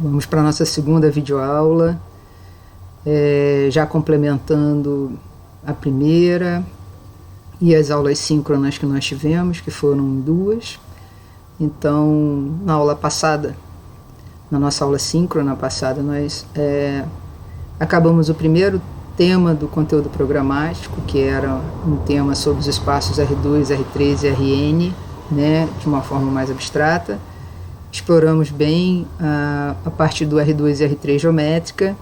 Vamos para a nossa segunda videoaula, já complementando a primeira e as aulas síncronas que nós tivemos, que foram 2. Então, na aula passada, na nossa aula síncrona passada, nós acabamos o primeiro tema do conteúdo programático, que era um tema sobre os espaços R2, R3 e Rn, né, de uma forma mais abstrata. Exploramos bem a parte do R2 e R3 geométrica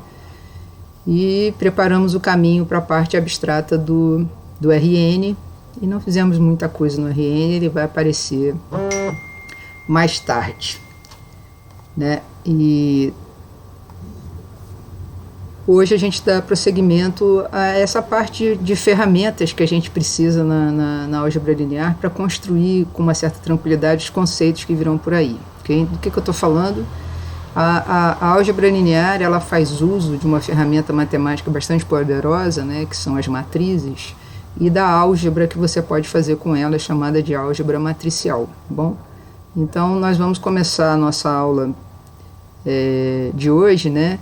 e preparamos o caminho para a parte abstrata do Rn, e não fizemos muita coisa no Rn, ele vai aparecer mais tarde, né? E hoje a gente dá prosseguimento a essa parte de ferramentas que a gente precisa na álgebra linear para construir com uma certa tranquilidade os conceitos que virão por aí. Okay? Do que eu estou falando? A álgebra linear, ela faz uso de uma ferramenta matemática bastante poderosa, né, que são as matrizes, e da álgebra que você pode fazer com ela, chamada de álgebra matricial. Bom, então nós vamos começar a nossa aula de hoje, né,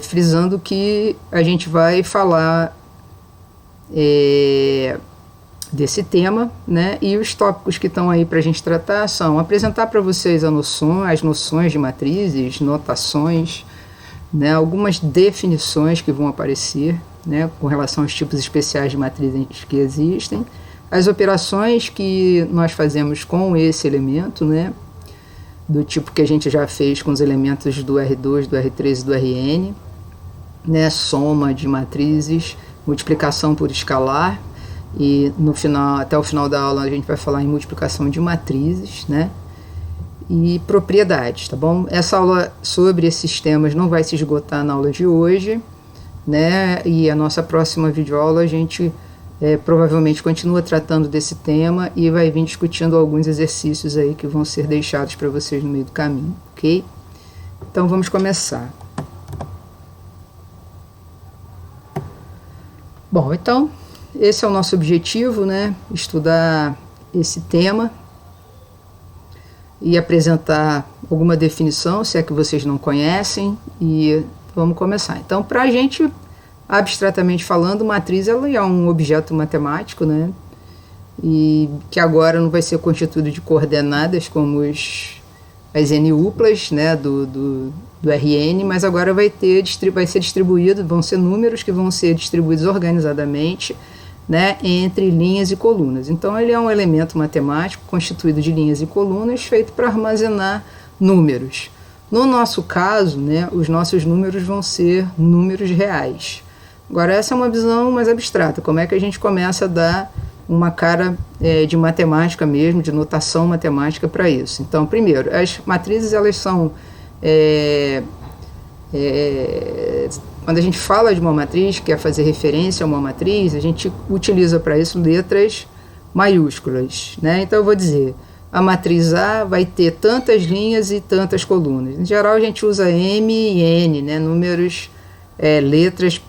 frisando que a gente vai falar desse tema, né, e os tópicos que estão aí para a gente tratar são apresentar para vocês as noções de matrizes, notações, né, algumas definições que vão aparecer, né, com relação aos tipos especiais de matrizes que existem, as operações que nós fazemos com esse elemento, né, do tipo que a gente já fez com os elementos do R2, do R3 e do Rn, né, soma de matrizes, multiplicação por escalar, e no final, até o final da aula a gente vai falar em multiplicação de matrizes, né, e propriedades, tá bom? Essa aula sobre esses temas não vai se esgotar na aula de hoje, né, e a nossa próxima videoaula a gente provavelmente continua tratando desse tema e vai vir discutindo alguns exercícios aí que vão ser deixados para vocês no meio do caminho, ok? Então vamos começar. Bom, então esse é o nosso objetivo, né? Estudar esse tema e apresentar alguma definição, se é que vocês não conhecem, e vamos começar. Então, para a gente, abstratamente falando, matriz ela é um objeto matemático, né? E que agora não vai ser constituído de coordenadas como as n-uplas, né, do Rn, mas agora vai ser distribuído, vão ser números que vão ser distribuídos organizadamente, né, entre linhas e colunas. Então ele é um elemento matemático constituído de linhas e colunas feito para armazenar números. No nosso caso, né, os nossos números vão ser números reais. Agora essa é uma visão mais abstrata, como é que a gente começa a dar uma cara de matemática mesmo, de notação matemática para isso. Então, primeiro, as matrizes elas são quando a gente fala de uma matriz, quer fazer referência a uma matriz, a gente utiliza para isso letras maiúsculas, né? Então eu vou dizer, a matriz A vai ter tantas linhas e tantas colunas. Em geral a gente usa M e N, né? Números, letras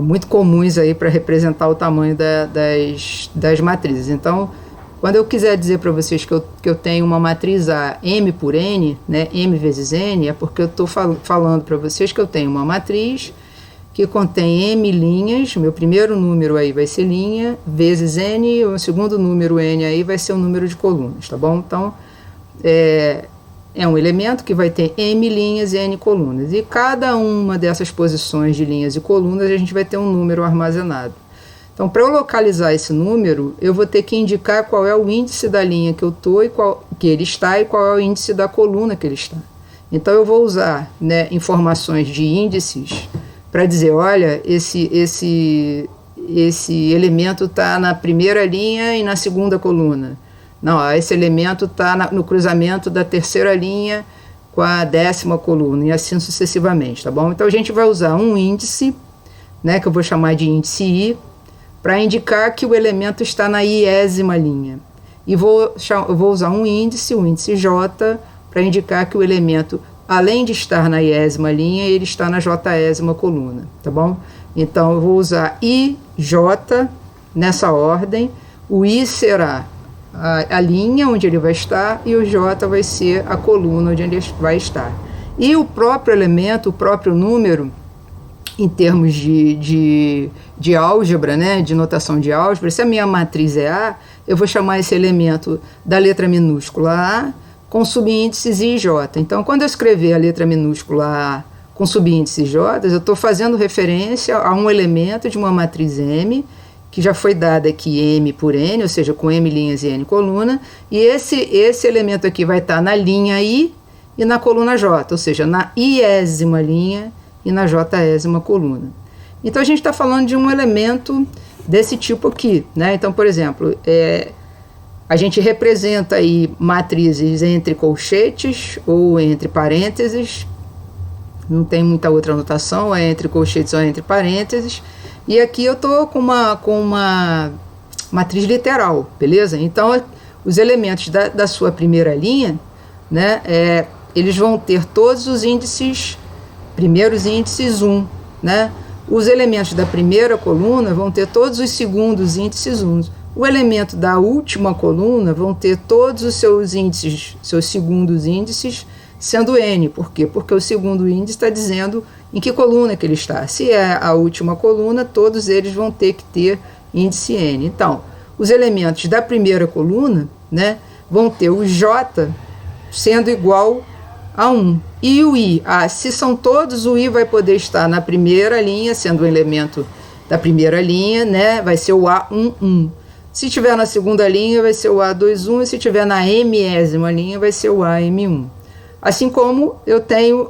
muito comuns aí para representar o tamanho das matrizes. Então, quando eu quiser dizer para vocês que eu tenho uma matriz A M por N, né, M vezes N, é porque eu estou falando para vocês que eu tenho uma matriz que contém M linhas, meu primeiro número aí vai ser linha, vezes N, o segundo número N aí vai ser o número de colunas, tá bom? Então, é um elemento que vai ter M linhas e N colunas, e cada uma dessas posições de linhas e colunas a gente vai ter um número armazenado. Então, para eu localizar esse número, eu vou ter que indicar qual é o índice da linha que eu estou que ele está e qual é o índice da coluna que ele está. Então, eu vou usar, né, informações de índices para dizer, olha, esse elemento está na primeira linha e na segunda coluna. Não, esse elemento está no cruzamento da terceira linha com a 10ª coluna, e assim sucessivamente, tá bom? Então, a gente vai usar um índice, né, que eu vou chamar de índice I, para indicar que o elemento está na iésima linha. E eu vou usar um índice, o índice J, para indicar que o elemento, além de estar na iésima linha, ele está na jésima coluna, tá bom? Então, eu vou usar I, J, nessa ordem. O I será a linha onde ele vai estar e o J vai ser a coluna onde ele vai estar. E o próprio elemento, o próprio número, em termos de álgebra, né, de notação de álgebra, se a minha matriz é A, eu vou chamar esse elemento da letra minúscula A com subíndices I e J. Então, quando eu escrever a letra minúscula A com subíndices J, eu estou fazendo referência a um elemento de uma matriz M, que já foi dada aqui M por N, ou seja, com M linhas e N coluna, e esse elemento aqui vai estar na linha I e na coluna J, ou seja, na iésima linha e na jésima coluna. Então a gente está falando de um elemento desse tipo aqui, né? Então, por exemplo, a gente representa aí matrizes entre colchetes ou entre parênteses, não tem muita outra notação, é entre colchetes ou entre parênteses, e aqui eu estou com uma matriz literal, beleza? Então, os elementos da sua primeira linha, né, eles vão ter todos os índices, primeiros índices 1, né? Os elementos da primeira coluna vão ter todos os segundos índices 1. O elemento da última coluna vão ter todos os seus índices, seus segundos índices, sendo N. Por quê? Porque o segundo índice está dizendo em que coluna que ele está. Se é a última coluna, todos eles vão ter que ter índice N. Então, os elementos da primeira coluna, né, vão ter o J sendo igual a 1. E o I, se são todos, o I vai poder estar na primeira linha, sendo um elemento da primeira linha, né, vai ser o A11. Se estiver na segunda linha, vai ser o A21, e se estiver na mésima linha, vai ser o AM1. Assim como eu tenho,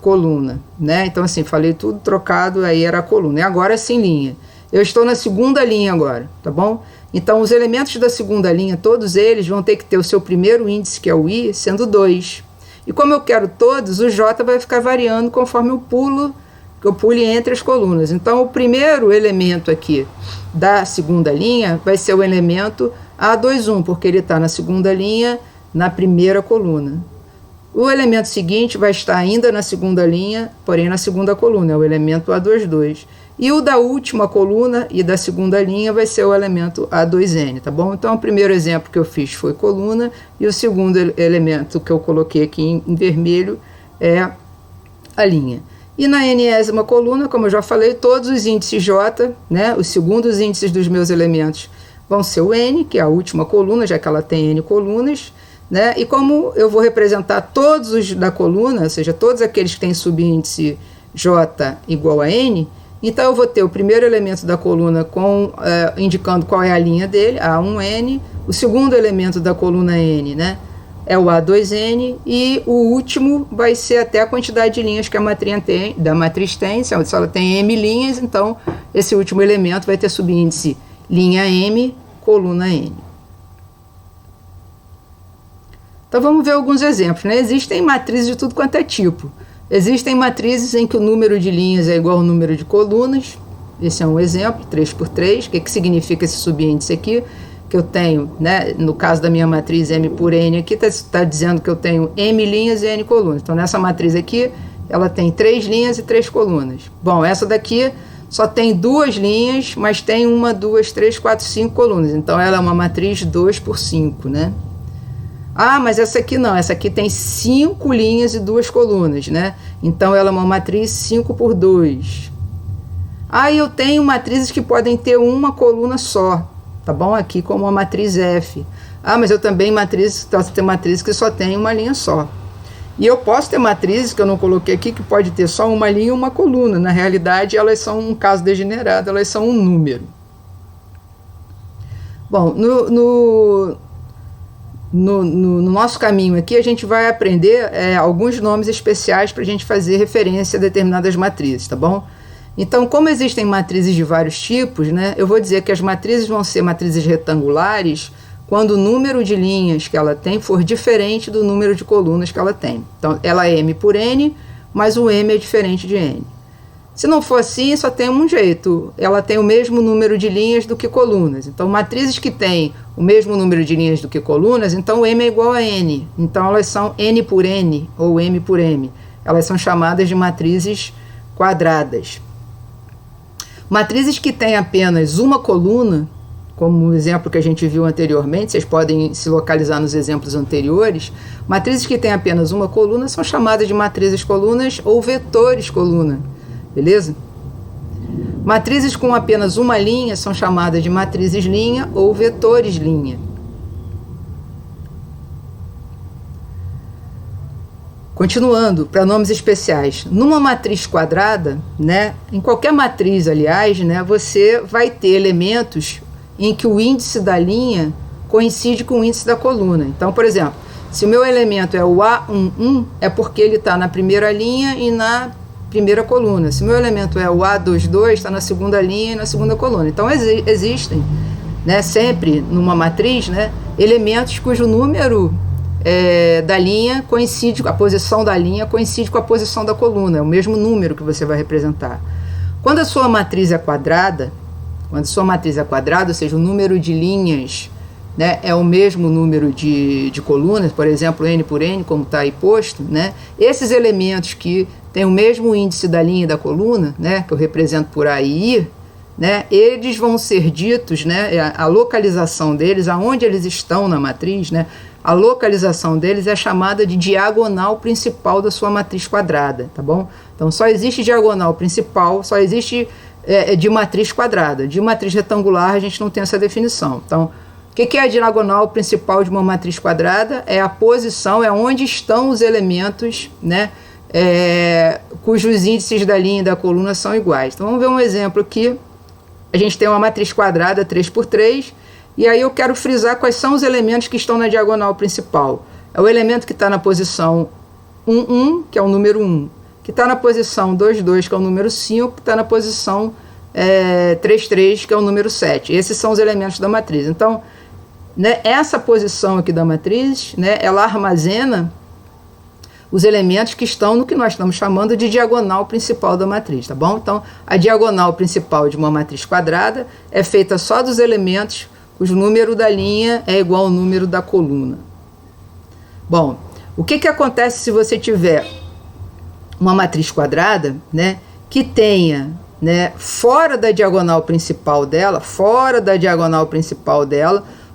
coluna, né? Então, assim, falei tudo trocado, aí era a coluna. E agora sem linha. Eu estou na segunda linha agora, tá bom? Então, os elementos da segunda linha, todos eles vão ter que ter o seu primeiro índice, que é o I, sendo 2. E como eu quero todos, o J vai ficar variando conforme eu pule entre as colunas. Então, o primeiro elemento aqui da segunda linha vai ser o elemento A21, porque ele está na segunda linha, na primeira coluna. O elemento seguinte vai estar ainda na segunda linha, porém na segunda coluna, é o elemento A22. E o da última coluna e da segunda linha vai ser o elemento A2N, tá bom? Então, o primeiro exemplo que eu fiz foi coluna, e o segundo elemento que eu coloquei aqui em vermelho é a linha. E na enésima coluna, como eu já falei, todos os índices J, né, os segundos índices dos meus elementos vão ser o N, que é a última coluna, já que ela tem N colunas, né? E como eu vou representar todos os da coluna, ou seja, todos aqueles que têm subíndice J igual a N, então eu vou ter o primeiro elemento da coluna indicando qual é a linha dele, A1N, o segundo elemento da coluna N, né, é o A2N, e o último vai ser até a quantidade de linhas que a matriz tem, se ela tem M linhas, então esse último elemento vai ter subíndice linha M, coluna N. Então vamos ver alguns exemplos, né? Existem matrizes de tudo quanto é tipo. Existem matrizes em que o número de linhas é igual ao número de colunas. Esse é um exemplo, 3 por 3. O que significa esse subíndice aqui? Que eu tenho, né, no caso da minha matriz M por N aqui, está dizendo que eu tenho M linhas e N colunas. Então nessa matriz aqui, ela tem 3 linhas e 3 colunas. Bom, essa daqui só tem 2 linhas, mas tem 1, 2, 3, 4, 5 colunas. Então ela é uma matriz 2 por 5, né? Ah, mas essa aqui não, essa aqui tem 5 linhas e 2 colunas, né? Então ela é uma matriz 5 por 2. Ah, eu tenho matrizes que podem ter uma coluna só, tá bom? Aqui como a matriz F. Ah, mas eu também posso ter matrizes que só tem uma linha só. E eu posso ter matrizes que eu não coloquei aqui que pode ter só uma linha e uma coluna. Na realidade, elas são um caso degenerado, elas são um número. Bom, no nosso caminho aqui, a gente vai aprender alguns nomes especiais para a gente fazer referência a determinadas matrizes, tá bom? Então, como existem matrizes de vários tipos, né, eu vou dizer que as matrizes vão ser matrizes retangulares quando o número de linhas que ela tem for diferente do número de colunas que ela tem. Então, ela é M por N, mas o M é diferente de N. Se não for assim, só tem um jeito. Ela tem o mesmo número de linhas do que colunas. Então, matrizes que têm o mesmo número de linhas do que colunas, então M é igual a N. Então, elas são N por N ou M por M. Elas são chamadas de matrizes quadradas. Matrizes que têm apenas uma coluna, como o exemplo que a gente viu anteriormente, vocês podem se localizar nos exemplos anteriores, matrizes que têm apenas uma coluna são chamadas de matrizes colunas ou vetores coluna, beleza? Matrizes com apenas uma linha são chamadas de matrizes linha ou vetores linha. Continuando, para nomes especiais, numa matriz quadrada, né, em qualquer matriz, aliás, né, você vai ter elementos em que o índice da linha coincide com o índice da coluna. Então, por exemplo, se o meu elemento é o A11, é porque ele está na primeira linha e na primeira coluna. Se o meu elemento é o A22, está na segunda linha e na segunda coluna. Então, existem, né, sempre numa matriz, né, elementos cujo número da linha coincide, a posição da linha coincide com a posição da coluna, é o mesmo número que você vai representar. Quando a sua matriz é quadrada, ou seja, o número de linhas, né, é o mesmo número de colunas, por exemplo, n por n, como está aí posto, né, esses elementos que têm o mesmo índice da linha e da coluna, né, que eu represento por A e I, né, eles vão ser ditos, né, a localização deles, aonde eles estão na matriz, né, a localização deles é chamada de diagonal principal da sua matriz quadrada, tá bom? Então, só existe diagonal principal, só existe de matriz quadrada. De matriz retangular, a gente não tem essa definição. Então, o que é a diagonal principal de uma matriz quadrada? É a posição, é onde estão os elementos, né, cujos índices da linha e da coluna são iguais. Então, vamos ver um exemplo aqui. A gente tem uma matriz quadrada 3×3, e aí eu quero frisar quais são os elementos que estão na diagonal principal. É o elemento que está na posição 1, que é o número 1, que está na posição 2, que é o número 5, que está na posição 3, que é o número 7. Esses são os elementos da matriz. Então, né, essa posição aqui da matriz, né, ela armazena os elementos que estão no que nós estamos chamando de diagonal principal da matriz, tá bom? Então, a diagonal principal de uma matriz quadrada é feita só dos elementos cujo número da linha é igual ao número da coluna. Bom, o que acontece se você tiver uma matriz quadrada, né, que tenha, né, fora da diagonal principal dela,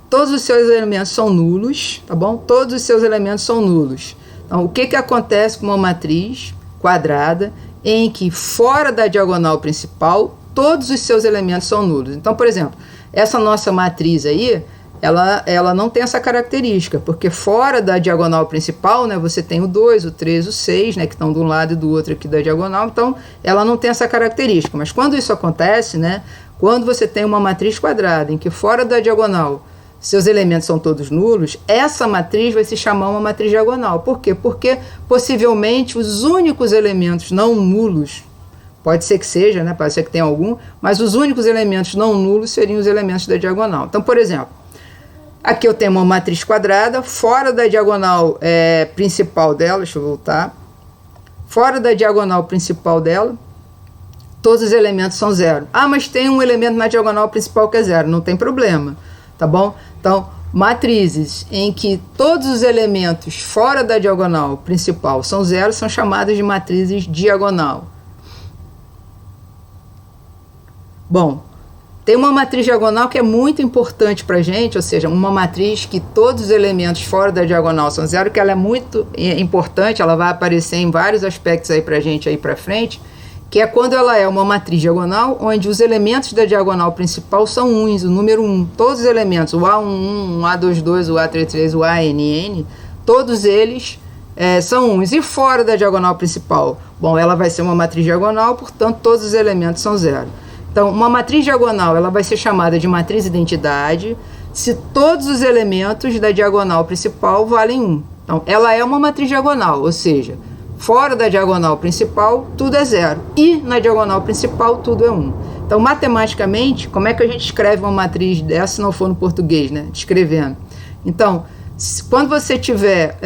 todos os seus elementos são nulos, tá bom? Todos os seus elementos são nulos. Então, o que acontece com uma matriz quadrada em que fora da diagonal principal todos os seus elementos são nulos? Então, por exemplo, essa nossa matriz aí, ela não tem essa característica, porque fora da diagonal principal, né, você tem o 2, o 3, o 6, né, que estão de um lado e do outro aqui da diagonal, então ela não tem essa característica. Mas quando isso acontece, né, quando você tem uma matriz quadrada em que fora da diagonal seus elementos são todos nulos, essa matriz vai se chamar uma matriz diagonal. Por quê? Porque possivelmente os únicos elementos não nulos, pode ser que seja, né, pode ser que tenha algum, mas os únicos elementos não nulos seriam os elementos da diagonal. Então, por exemplo, aqui eu tenho uma matriz quadrada, fora da diagonal principal dela, deixa eu voltar, fora da diagonal principal dela, todos os elementos são zero. Ah, mas tem um elemento na diagonal principal que é zero, não tem problema, tá bom? Então, matrizes em que todos os elementos fora da diagonal principal são zero são chamadas de matrizes diagonal. Bom, tem uma matriz diagonal que é muito importante para a gente, ou seja, uma matriz que todos os elementos fora da diagonal são zero, que ela é muito importante, ela vai aparecer em vários aspectos aí para a gente aí para frente, que é quando ela é uma matriz diagonal, onde os elementos da diagonal principal são uns, o número 1. Todos os elementos, o A11, o A22, o A33, o ANN, todos eles são uns. E fora da diagonal principal? Bom, ela vai ser uma matriz diagonal, portanto, todos os elementos são zero. Então, uma matriz diagonal ela vai ser chamada de matriz identidade se todos os elementos da diagonal principal valem 1. Então, ela é uma matriz diagonal, ou seja, fora da diagonal principal, tudo é zero. E na diagonal principal, tudo é 1. Então, matematicamente, como é que a gente escreve uma matriz dessa se não for no português, né? Descrevendo. Então, quando você tiver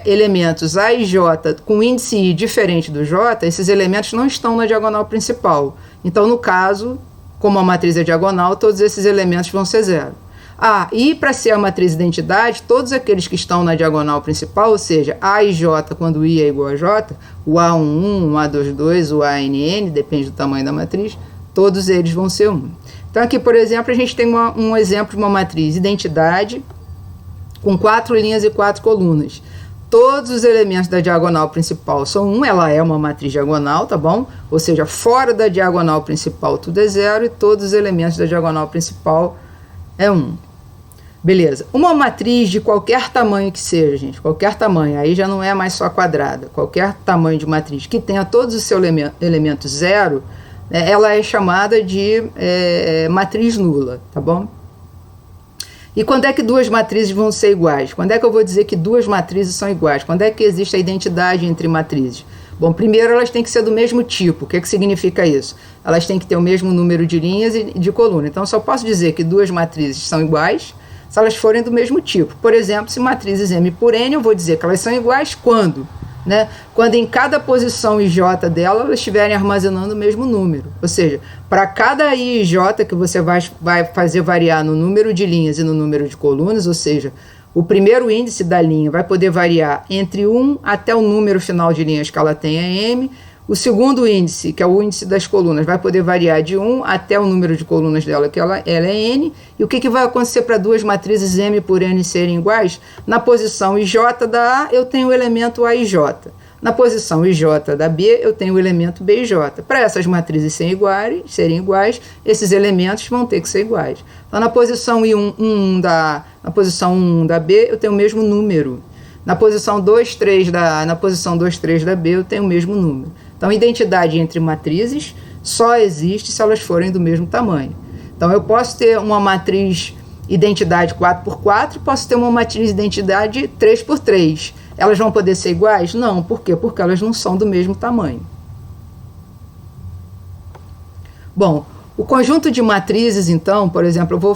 elementos A e J com índice I diferente do J, esses elementos não estão na diagonal principal. Então, no caso, como a matriz é diagonal, todos esses elementos vão ser zero. E para ser a matriz identidade, todos aqueles que estão na diagonal principal, ou seja, A e J quando I é igual a J, o A11, o A22, o ANN, depende do tamanho da matriz, todos eles vão ser 1. Então aqui, por exemplo, a gente tem um exemplo de uma matriz identidade com 4 linhas e 4 colunas. Todos os elementos da diagonal principal são 1, ela é uma matriz diagonal, tá bom? Ou seja, fora da diagonal principal tudo é 0 e todos os elementos da diagonal principal é 1. Beleza. Uma matriz de qualquer tamanho que seja, gente, qualquer tamanho, aí já não é mais só quadrada, qualquer tamanho de matriz que tenha todos os seus elementos 0, ela é chamada de matriz nula, tá bom? E quando é que duas matrizes vão ser iguais? Quando é que eu vou dizer que duas matrizes são iguais? Quando é que existe a identidade entre matrizes? Bom, primeiro elas têm que ser do mesmo tipo. O que significa isso? Elas têm que ter o mesmo número de linhas e de coluna. Então, só posso dizer que duas matrizes são iguais se elas forem do mesmo tipo. Por exemplo, se matrizes M por N, eu vou dizer que elas são iguais quando? Quando em cada posição i j dela elas estiverem armazenando o mesmo número. Ou seja, para cada i e j que você vai fazer variar no número de linhas e no número de colunas, ou seja, o primeiro índice da linha vai poder variar entre 1 até o número final de linhas que ela tem, é m. O segundo índice, que é o índice das colunas, vai poder variar de 1 até o número de colunas dela, que ela é n. E o que vai acontecer para duas matrizes M por N serem iguais? Na posição IJ da A, eu tenho o elemento AIJ. Na posição IJ da B, eu tenho o elemento BIJ. Para essas matrizes serem iguais, esses elementos vão ter que ser iguais. Então, na posição I1 da A, na posição 1 da B, eu tenho o mesmo número. Na posição 2, 3 da A, na posição 2, 3 da B, eu tenho o mesmo número. Então, identidade entre matrizes só existe se elas forem do mesmo tamanho. Então, eu posso ter uma matriz identidade 4x4 e posso ter uma matriz identidade 3x3. Elas vão poder ser iguais? Não. Por quê? Porque elas não são do mesmo tamanho. Bom, o conjunto de matrizes, então, por exemplo, eu vou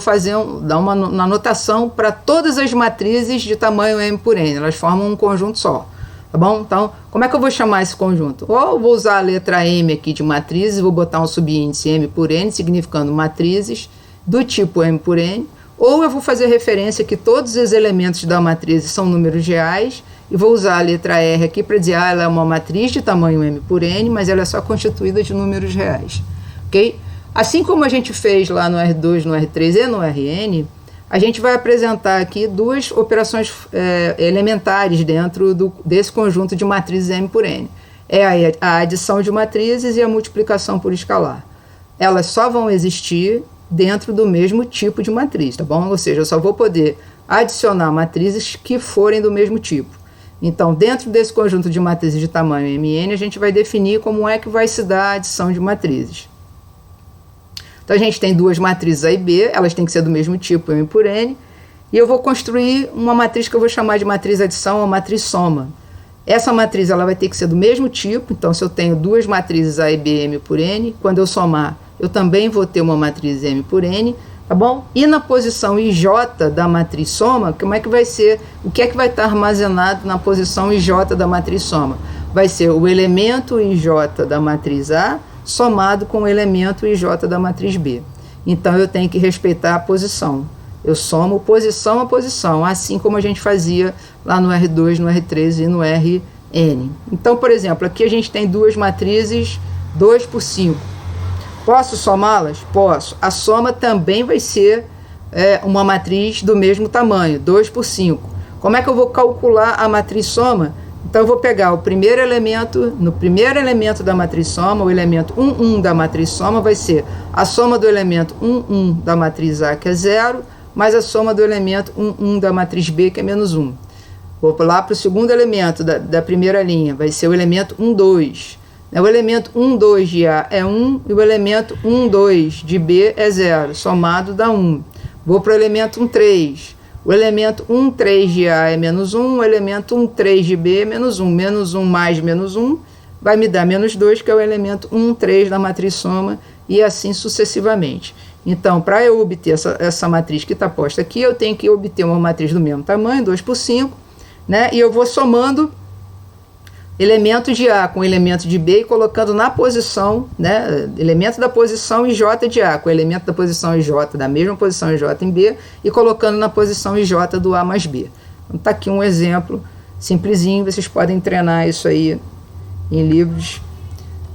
dar uma anotação para todas as matrizes de tamanho M por N. Elas formam um conjunto só. Tá bom? Então, como é que eu vou chamar esse conjunto? Ou eu vou usar a letra M aqui de matrizes, vou botar um subíndice M por N, significando matrizes do tipo M por N, ou eu vou fazer referência que todos os elementos da matriz são números reais, e vou usar a letra R aqui para dizer, ela é uma matriz de tamanho M por N, mas ela é só constituída de números reais. Ok? Assim como a gente fez lá no R2, no R3 e no Rn, a gente vai apresentar aqui duas operações elementares dentro desse conjunto de matrizes M por N. É a adição de matrizes e a multiplicação por escalar. Elas só vão existir dentro do mesmo tipo de matriz, tá bom? Ou seja, eu só vou poder adicionar matrizes que forem do mesmo tipo. Então, dentro desse conjunto de matrizes de tamanho Mn, a gente vai definir como é que vai se dar a adição de matrizes. Então, a gente tem duas matrizes A e B, elas têm que ser do mesmo tipo, M por N, e eu vou construir uma matriz que eu vou chamar de matriz adição ou matriz soma. Essa matriz ela vai ter que ser do mesmo tipo, então se eu tenho duas matrizes A e B, M por N, quando eu somar, eu também vou ter uma matriz M por N, tá bom? E na posição IJ da matriz soma, como é que vai ser, o que é que vai estar armazenado na posição IJ da matriz soma? Vai ser o elemento IJ da matriz A, somado com o elemento IJ da matriz B. Então, eu tenho que respeitar a posição. Eu somo posição a posição, assim como a gente fazia lá no R2, no R3 e no Rn. Então, por exemplo, aqui a gente tem duas matrizes 2 por 5. Posso somá-las? Posso. A soma também vai ser uma matriz do mesmo tamanho, 2 por 5. Como é que eu vou calcular a matriz soma? Então, eu vou pegar o primeiro elemento, no primeiro elemento da matriz soma, o elemento 1, 1 da matriz soma vai ser a soma do elemento 1, 1 da matriz A, que é 0, mais a soma do elemento 1, 1 da matriz B, que é menos 1. Vou lá para o segundo elemento da primeira linha, vai ser o elemento 1, 2. O elemento 1, 2 de A é 1 e o elemento 1, 2 de B é 0, somado dá 1. Vou para o elemento 1, 3. O elemento 1, 3 de A é menos 1, o elemento 1, 3 de B é menos 1. Menos 1 mais menos 1 vai me dar menos 2, que é o elemento 1, 3 da matriz soma, e assim sucessivamente. Então, para eu obter essa matriz que está posta aqui, eu tenho que obter uma matriz do mesmo tamanho, 2 por 5, e eu vou somando elemento de A com elemento de B e colocando na posição, elemento da posição IJ de A com elemento da posição IJ, da mesma posição IJ em B, e colocando na posição IJ do A mais B. Então, está aqui um exemplo simplesinho, vocês podem treinar isso aí em livros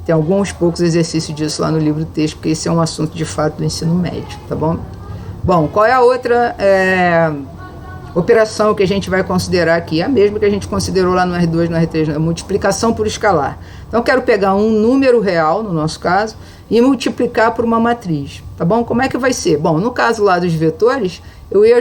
Tem alguns poucos exercícios disso lá no livro texto, porque esse é um assunto de fato do ensino médio, tá bom? Bom, qual é a outra operação que a gente vai considerar aqui? A mesma que a gente considerou lá no R2, no R3, a multiplicação por escalar. Então, eu quero pegar um número real, no nosso caso, e multiplicar por uma matriz, tá bom? Como é que vai ser? Bom, no caso lá dos vetores, eu ia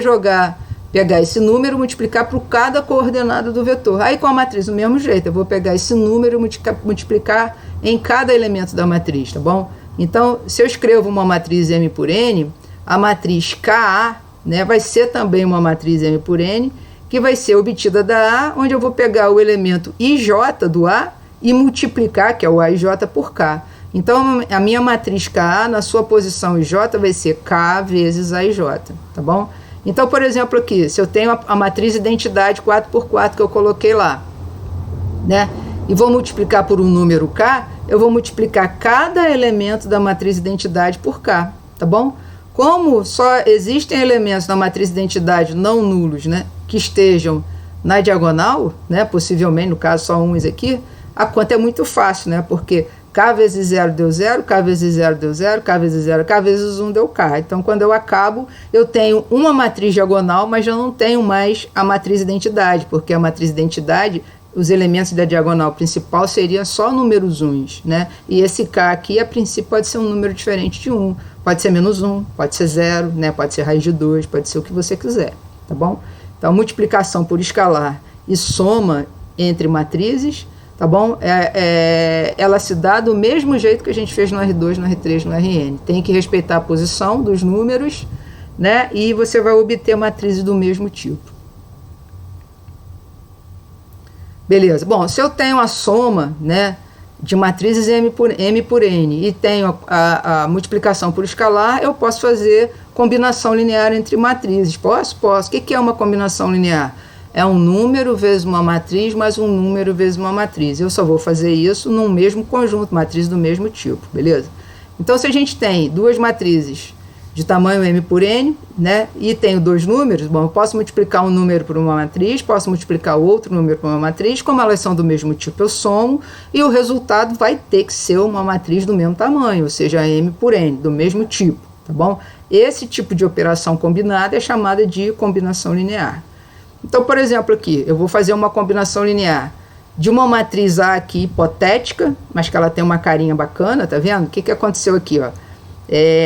pegar esse número e multiplicar por cada coordenada do vetor. Aí com a matriz do mesmo jeito, eu vou pegar esse número e multiplicar em cada elemento da matriz, tá bom? Então, se eu escrevo uma matriz M por N, a matriz KA, né, vai ser também uma matriz M por N, que vai ser obtida da A, onde eu vou pegar o elemento IJ do A e multiplicar, que é o AIJ, por K. Então, a minha matriz KA, na sua posição IJ, vai ser K vezes AIJ, tá bom? Então, por exemplo, aqui, se eu tenho a matriz identidade 4x4 que eu coloquei lá, né, e vou multiplicar por um número K, eu vou multiplicar cada elemento da matriz identidade por K, tá bom? Como só existem elementos da matriz identidade não nulos, né, que estejam na diagonal, né, possivelmente, no caso só uns aqui, a conta é muito fácil, né, porque K vezes 0 deu 0, K vezes 0 deu 0, K vezes 0, K vezes 1 deu K. Então, quando eu acabo, eu tenho uma matriz diagonal, mas eu não tenho mais a matriz identidade, porque a matriz identidade, os elementos da diagonal principal seriam só números uns, né? E esse K aqui, a princípio, pode ser um número diferente de 1. Pode ser menos 1, pode ser 0, né? Pode ser raiz de 2, pode ser o que você quiser, tá bom? Então, multiplicação por escalar e soma entre matrizes, tá bom? Ela se dá do mesmo jeito que a gente fez no R2, no R3, no RN. Tem que respeitar a posição dos números, né? E você vai obter matrizes do mesmo tipo. Beleza. Bom, se eu tenho a soma, né, de matrizes M por N e tenho a multiplicação por escalar, eu posso fazer combinação linear entre matrizes. Posso? Posso. O que é uma combinação linear? É um número vezes uma matriz, mais um número vezes uma matriz. Eu só vou fazer isso num mesmo conjunto, matriz do mesmo tipo, beleza? Então, se a gente tem duas matrizes de tamanho M por N, né, e tenho dois números, bom, eu posso multiplicar um número por uma matriz, posso multiplicar outro número por uma matriz, como elas são do mesmo tipo, eu somo, e o resultado vai ter que ser uma matriz do mesmo tamanho, ou seja, M por N, do mesmo tipo, tá bom? Esse tipo de operação combinada é chamada de combinação linear. Então, por exemplo, aqui, eu vou fazer uma combinação linear de uma matriz A aqui, hipotética, mas que ela tem uma carinha bacana, tá vendo? O que aconteceu aqui, ó?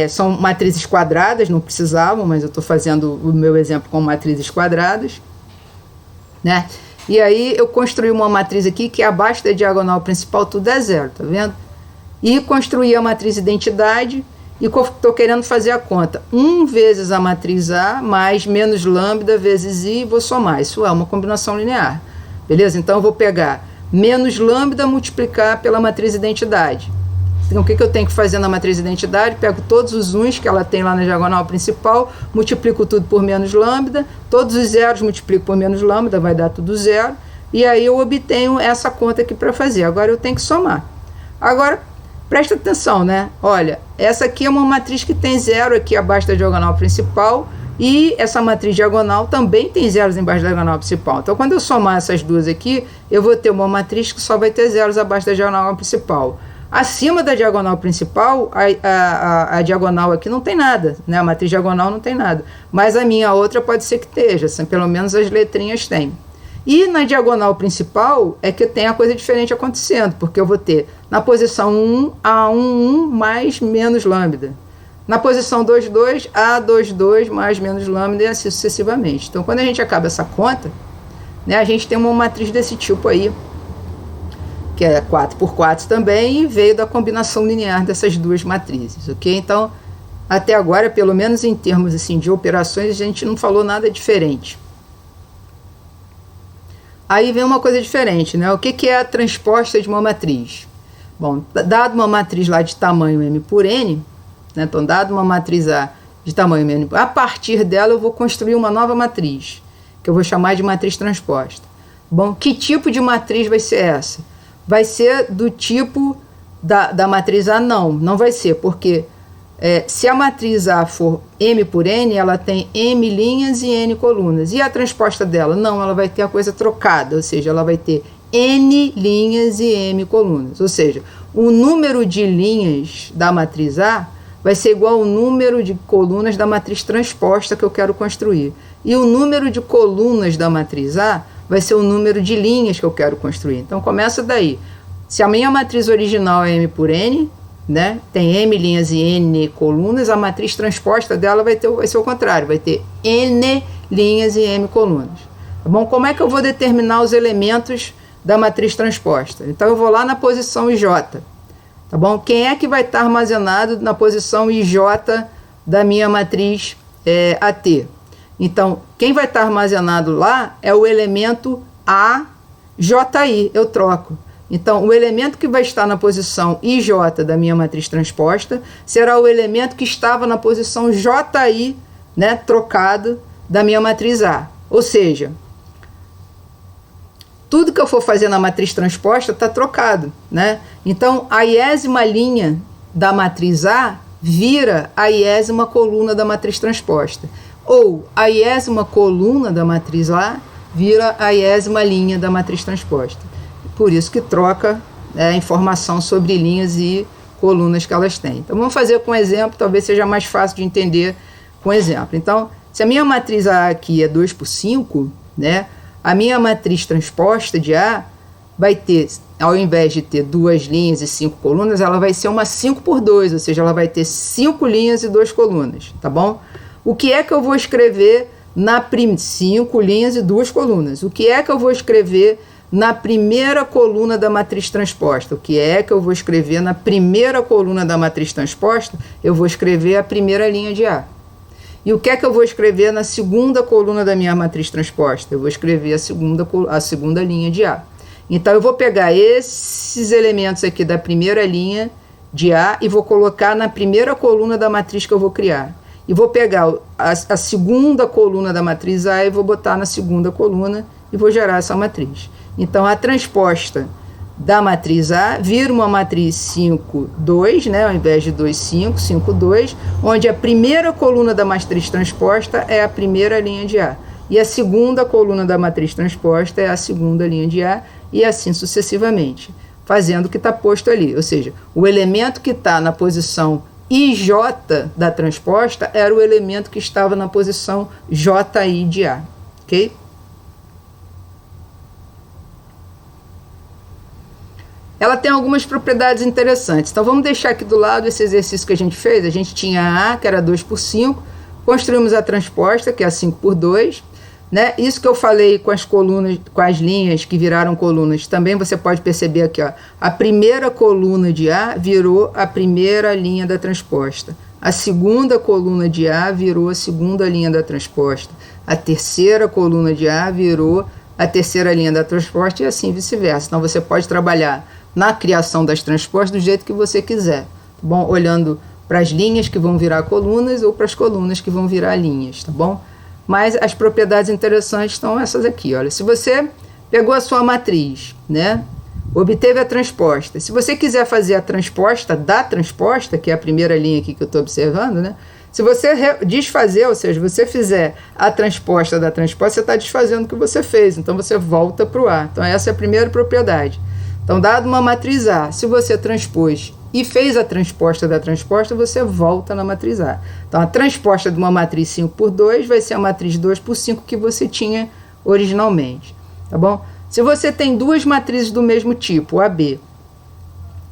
São matrizes quadradas, não precisavam, mas eu estou fazendo o meu exemplo com matrizes quadradas, né? E aí eu construí uma matriz aqui que abaixo da diagonal principal tudo é 0, tá vendo? E construí a matriz identidade e estou querendo fazer a conta 1 vezes a matriz A mais menos lambda vezes I, vou somar. Isso é uma combinação linear, beleza? Então eu vou pegar menos lambda multiplicar pela matriz identidade. Então, o que eu tenho que fazer na matriz identidade? Pego todos os uns que ela tem lá na diagonal principal, multiplico tudo por menos lambda, todos os zeros multiplico por menos lambda, vai dar tudo zero, e aí eu obtenho essa conta aqui para fazer. Agora eu tenho que somar. Agora, presta atenção, né? Olha, essa aqui é uma matriz que tem zero aqui abaixo da diagonal principal, e essa matriz diagonal também tem zeros embaixo da diagonal principal. Então, quando eu somar essas duas aqui, eu vou ter uma matriz que só vai ter zeros abaixo da diagonal principal. Acima da diagonal principal, a diagonal aqui não tem nada, né? A matriz diagonal não tem nada. Mas a minha outra pode ser que esteja, assim, pelo menos as letrinhas têm. E na diagonal principal é que tem a coisa diferente acontecendo, porque eu vou ter na posição 1, A11 mais menos lambda. Na posição 22, A22 mais menos lambda e assim sucessivamente. Então, quando a gente acaba essa conta, né, a gente tem uma matriz desse tipo aí, que é 4x4 também, e veio da combinação linear dessas duas matrizes, ok? Então, até agora, pelo menos em termos assim, de operações, a gente não falou nada diferente. Aí vem uma coisa diferente, né? O que é a transposta de uma matriz? Bom, dado uma matriz lá de tamanho M por N, né? Então, dado uma matriz A de tamanho M, a partir dela eu vou construir uma nova matriz, que eu vou chamar de matriz transposta. Bom, que tipo de matriz vai ser essa? Vai ser do tipo da matriz A? Não vai ser, porque se a matriz A for M por N, ela tem M linhas e N colunas. E a transposta dela? Não, ela vai ter a coisa trocada, ou seja, ela vai ter N linhas e M colunas. Ou seja, o número de linhas da matriz A vai ser igual ao número de colunas da matriz transposta que eu quero construir. E o número de colunas da matriz A vai ser o número de linhas que eu quero construir. Então começa daí. Se a minha matriz original é M por N, né, tem M linhas e N colunas, a matriz transposta dela vai ser o contrário, vai ter N linhas e M colunas. Tá bom? Como é que eu vou determinar os elementos da matriz transposta? Então eu vou lá na posição IJ. Tá bom? Quem é que vai estar armazenado na posição IJ da minha matriz AT? Então, quem vai estar armazenado lá é o elemento AJI, eu troco. Então, o elemento que vai estar na posição IJ da minha matriz transposta será o elemento que estava na posição JI, né, trocado, da minha matriz A. Ou seja, tudo que eu for fazer na matriz transposta está trocado, né? Então, a iésima linha da matriz A vira a iésima coluna da matriz transposta. Ou a iésima coluna da matriz A vira a iésima linha da matriz transposta. Por isso que troca a informação sobre linhas e colunas que elas têm. Então, vamos fazer com um exemplo, talvez seja mais fácil de entender com exemplo. Então, se a minha matriz A aqui é 2 por 5, né? A minha matriz transposta de A vai ter, ao invés de ter 2 linhas e 5 colunas, ela vai ser uma 5 por 2, ou seja, ela vai ter 5 linhas e 2 colunas, tá bom? O que é que eu vou escrever na 5 linhas e 2 colunas? O que é que eu vou escrever na primeira coluna da matriz transposta? O que é que eu vou escrever na primeira coluna da matriz transposta? Eu vou escrever a primeira linha de A. E o que é que eu vou escrever na segunda coluna da minha matriz transposta? Eu vou escrever a segunda linha de A. Então, eu vou pegar esses elementos aqui da primeira linha de A e vou colocar na primeira coluna da matriz que eu vou criar. E vou pegar a segunda coluna da matriz A e vou botar na segunda coluna e vou gerar essa matriz. Então, a transposta da matriz A vira uma matriz 5, 2, né, ao invés de 2, 5, 5, 2, onde a primeira coluna da matriz transposta é a primeira linha de A. E a segunda coluna da matriz transposta é a segunda linha de A, e assim sucessivamente, fazendo o que está posto ali. Ou seja, o elemento que está na posição IJ da transposta era o elemento que estava na posição JI de A. Ok? Ela tem algumas propriedades interessantes. Então, vamos deixar aqui do lado esse exercício que a gente fez. A gente tinha a A, que era 2 por 5. Construímos a transposta, que é a 5 por 2. Né? Isso que eu falei com as colunas, com as linhas que viraram colunas, também você pode perceber aqui, ó, a primeira coluna de A virou a primeira linha da transposta. A segunda coluna de A virou a segunda linha da transposta. A terceira coluna de A virou a terceira linha da transposta e assim vice-versa. Então, você pode trabalhar na criação das transpostas do jeito que você quiser, tá bom? Olhando para as linhas que vão virar colunas ou para as colunas que vão virar linhas, tá bom? Mas as propriedades interessantes estão essas aqui, olha. Se você pegou a sua matriz, né? Obteve a transposta. Se você quiser fazer a transposta da transposta, que é a primeira linha aqui que eu estou observando, né? Se você desfazer, ou seja, você fizer a transposta da transposta, você está desfazendo o que você fez. Então, você volta para o A. Então, essa é a primeira propriedade. Então, dado uma matriz A, se você transpôs e fez a transposta da transposta, você volta na matriz A. Então, a transposta de uma matriz 5 por 2 vai ser a matriz 2 por 5 que você tinha originalmente. Tá bom? Se você tem duas matrizes do mesmo tipo, AB,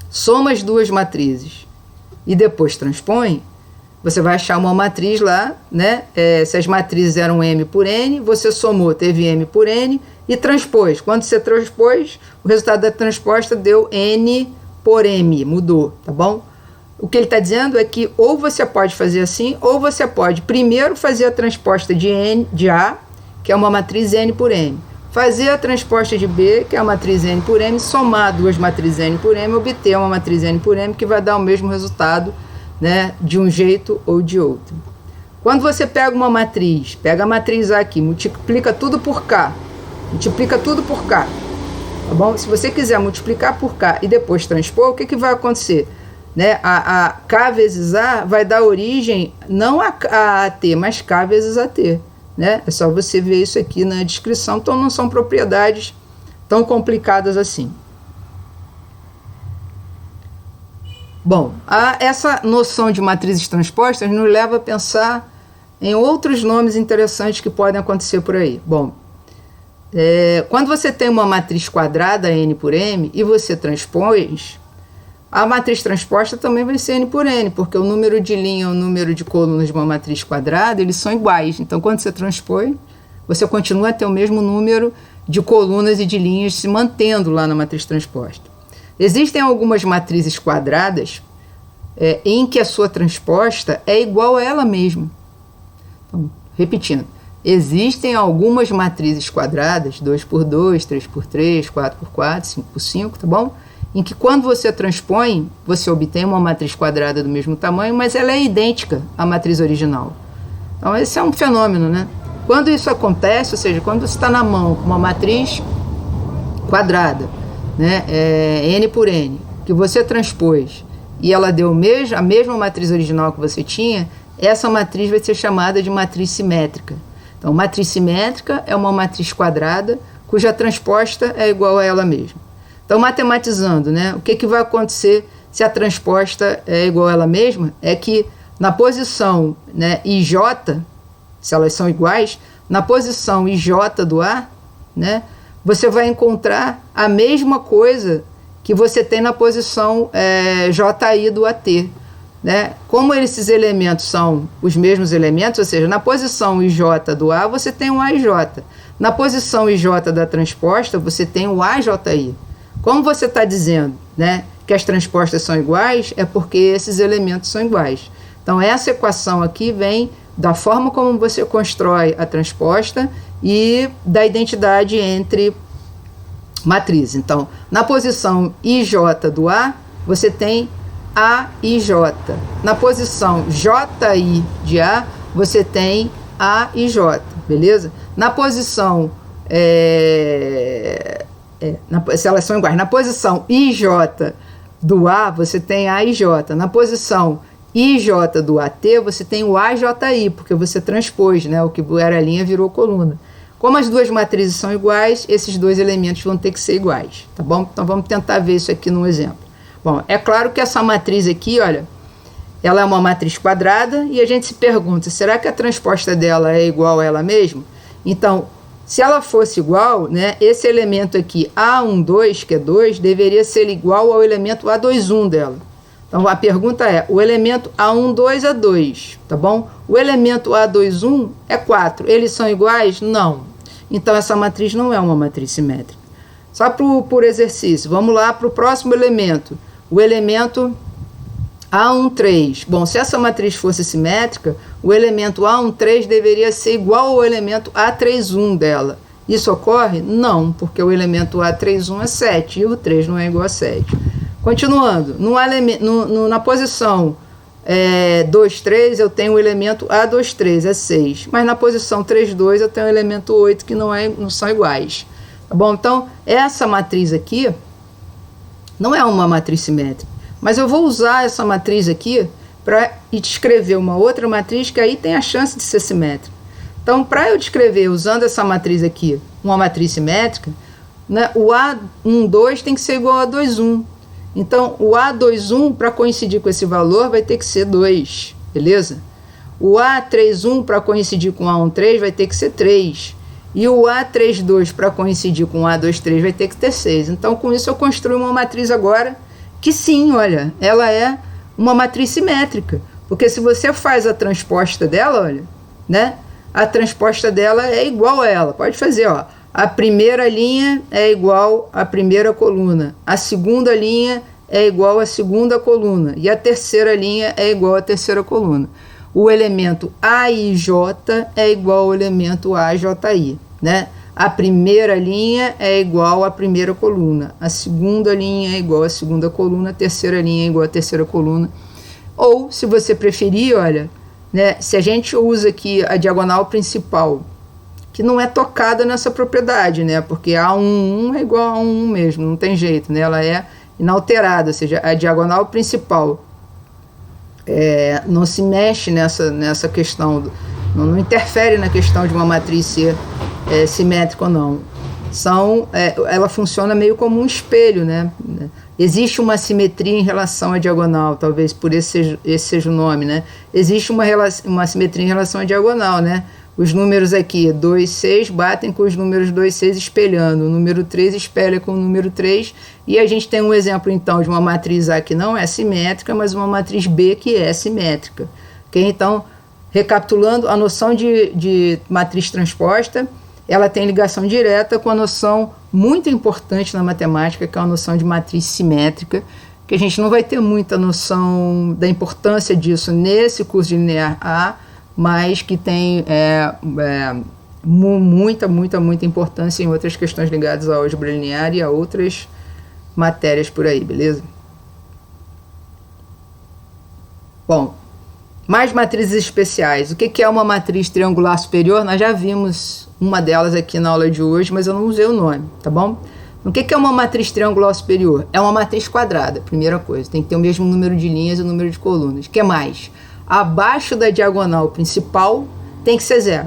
soma as duas matrizes e depois transpõe, você vai achar uma matriz lá, né? Se as matrizes eram M por N, você somou, teve M por N e transpôs. Quando você transpôs, o resultado da transposta deu N por M, mudou, tá bom? O que ele está dizendo é que ou você pode fazer assim, ou você pode primeiro fazer a transposta de A, que é uma matriz N por M. Fazer a transposta de B, que é a matriz N por M, somar duas matrizes N por M, obter uma matriz N por M, que vai dar o mesmo resultado, né, de um jeito ou de outro. Quando você pega uma matriz, pega a matriz A aqui, multiplica tudo por K, multiplica tudo por K, tá bom? Se você quiser multiplicar por K e depois transpor, o que vai acontecer? Né? A K vezes A vai dar origem não a AT, mas K vezes AT. Né? É só você ver isso aqui na descrição. Então, não são propriedades tão complicadas assim. Bom, essa noção de matrizes transpostas nos leva a pensar em outros nomes interessantes que podem acontecer por aí. Bom, quando você tem uma matriz quadrada N por M e você transpôs, a matriz transposta também vai ser N por N, porque o número de linha e o número de colunas de uma matriz quadrada, eles são iguais. Então, quando você transpõe, você continua a ter o mesmo número de colunas e de linhas se mantendo lá na matriz transposta. Existem algumas matrizes quadradas em que a sua transposta é igual a ela mesma. Então, repetindo, existem algumas matrizes quadradas, 2x2, 3x3, 4x4, 5x5, tá bom? Em que quando você transpõe, você obtém uma matriz quadrada do mesmo tamanho, mas ela é idêntica à matriz original. Então, esse é um fenômeno, né? Quando isso acontece, ou seja, quando você está na mão com uma matriz quadrada, né, N por N, que você transpôs e ela deu a mesma matriz original que você tinha, essa matriz vai ser chamada de matriz simétrica. Então, matriz simétrica é uma matriz quadrada cuja transposta é igual a ela mesma. Então, matematizando, né, o que vai acontecer se a transposta é igual a ela mesma? É que na posição, né, IJ, se elas são iguais, na posição IJ do A, né, você vai encontrar a mesma coisa que você tem na posição JI do AT. Né? Como esses elementos são os mesmos elementos, ou seja, na posição IJ do A, você tem o AJ. Na posição IJ da transposta, você tem o AJI. Como você está dizendo, né, que as transpostas são iguais, é porque esses elementos são iguais. Então, essa equação aqui vem da forma como você constrói a transposta e da identidade entre matrizes. Então, na posição IJ do A, você tem AIJ. Na posição JI de A, você tem AIJ, beleza? Na posição... se elas são iguais. Na posição IJ do A, você tem AIJ. Na posição IJ do AT, você tem o AJI, porque você transpôs, né? O que era linha virou coluna. Como as duas matrizes são iguais, esses dois elementos vão ter que ser iguais, tá bom? Então vamos tentar ver isso aqui num exemplo. Bom, é claro que essa matriz aqui, olha, ela é uma matriz quadrada e a gente se pergunta, será que a transposta dela é igual a ela mesma? Então, se ela fosse igual, né, esse elemento aqui, A12, que é 2, deveria ser igual ao elemento A21 dela. Então, a pergunta é, o elemento A12 é 2, tá bom? O elemento A21 é 4. Eles são iguais? Não. Então, essa matriz não é uma matriz simétrica. Só por exercício. Vamos lá para o próximo elemento. O elemento A13. Bom, se essa matriz fosse simétrica, o elemento A13 deveria ser igual ao elemento A31 dela. Isso ocorre? Não, porque o elemento A31 é 7 e o 3 não é igual a 7. Continuando, na posição 2, 3 eu tenho o elemento A23, é 6. Mas na posição 3, 2 eu tenho o elemento 8, que não são iguais. Tá bom? Então, essa matriz aqui não é uma matriz simétrica. Mas eu vou usar essa matriz aqui para descrever uma outra matriz que aí tem a chance de ser simétrica. Então, para eu descrever usando essa matriz aqui, uma matriz simétrica, né, o A12 tem que ser igual a A21. Então, o A21, para coincidir com esse valor, vai ter que ser 2, beleza? O A31, para coincidir com o A13, vai ter que ser 3. E o A32, para coincidir com o A23, vai ter que ter 6. Então, com isso, eu construo uma matriz agora que sim, olha, ela é uma matriz simétrica. Porque se você faz a transposta dela, olha, né? A transposta dela é igual a ela. Pode fazer, ó. A primeira linha é igual à primeira coluna. A segunda linha é igual à segunda coluna. E a terceira linha é igual à terceira coluna. O elemento AIJ é igual ao elemento AJI, né? A primeira linha é igual à primeira coluna. A segunda linha é igual à segunda coluna. A terceira linha é igual à terceira coluna. Ou, se você preferir, olha, né? Se a gente usa aqui a diagonal principal, que não é tocada nessa propriedade, né? Porque A11 é igual a 1 mesmo, não tem jeito, né? Ela é inalterada, ou seja, a diagonal principal não se mexe nessa questão, não interfere na questão de uma matriz ser simétrica ou não. ela funciona meio como um espelho, né? Existe uma simetria em relação à diagonal, talvez por esse seja o nome, né? Existe uma simetria em relação à diagonal, né? Os números aqui, 2, 6, batem com os números 2, 6 espelhando. O número 3 espelha com o número 3. E a gente tem um exemplo, então, de uma matriz A que não é simétrica, mas uma matriz B que é simétrica. Okay? Então, recapitulando, a noção de matriz transposta, ela tem ligação direta com a noção muito importante na matemática, que é a noção de matriz simétrica, que a gente não vai ter muita noção da importância disso nesse curso de linear A, mas que tem muita importância em outras questões ligadas à álgebra linear e a outras matérias por aí, beleza? Bom, mais matrizes especiais. O que é uma matriz triangular superior? Nós já vimos uma delas aqui na aula de hoje, mas eu não usei o nome, tá bom? O que é uma matriz triangular superior? É uma matriz quadrada, primeira coisa. Tem que ter o mesmo número de linhas e o número de colunas. O que mais? Abaixo da diagonal principal tem que ser zero.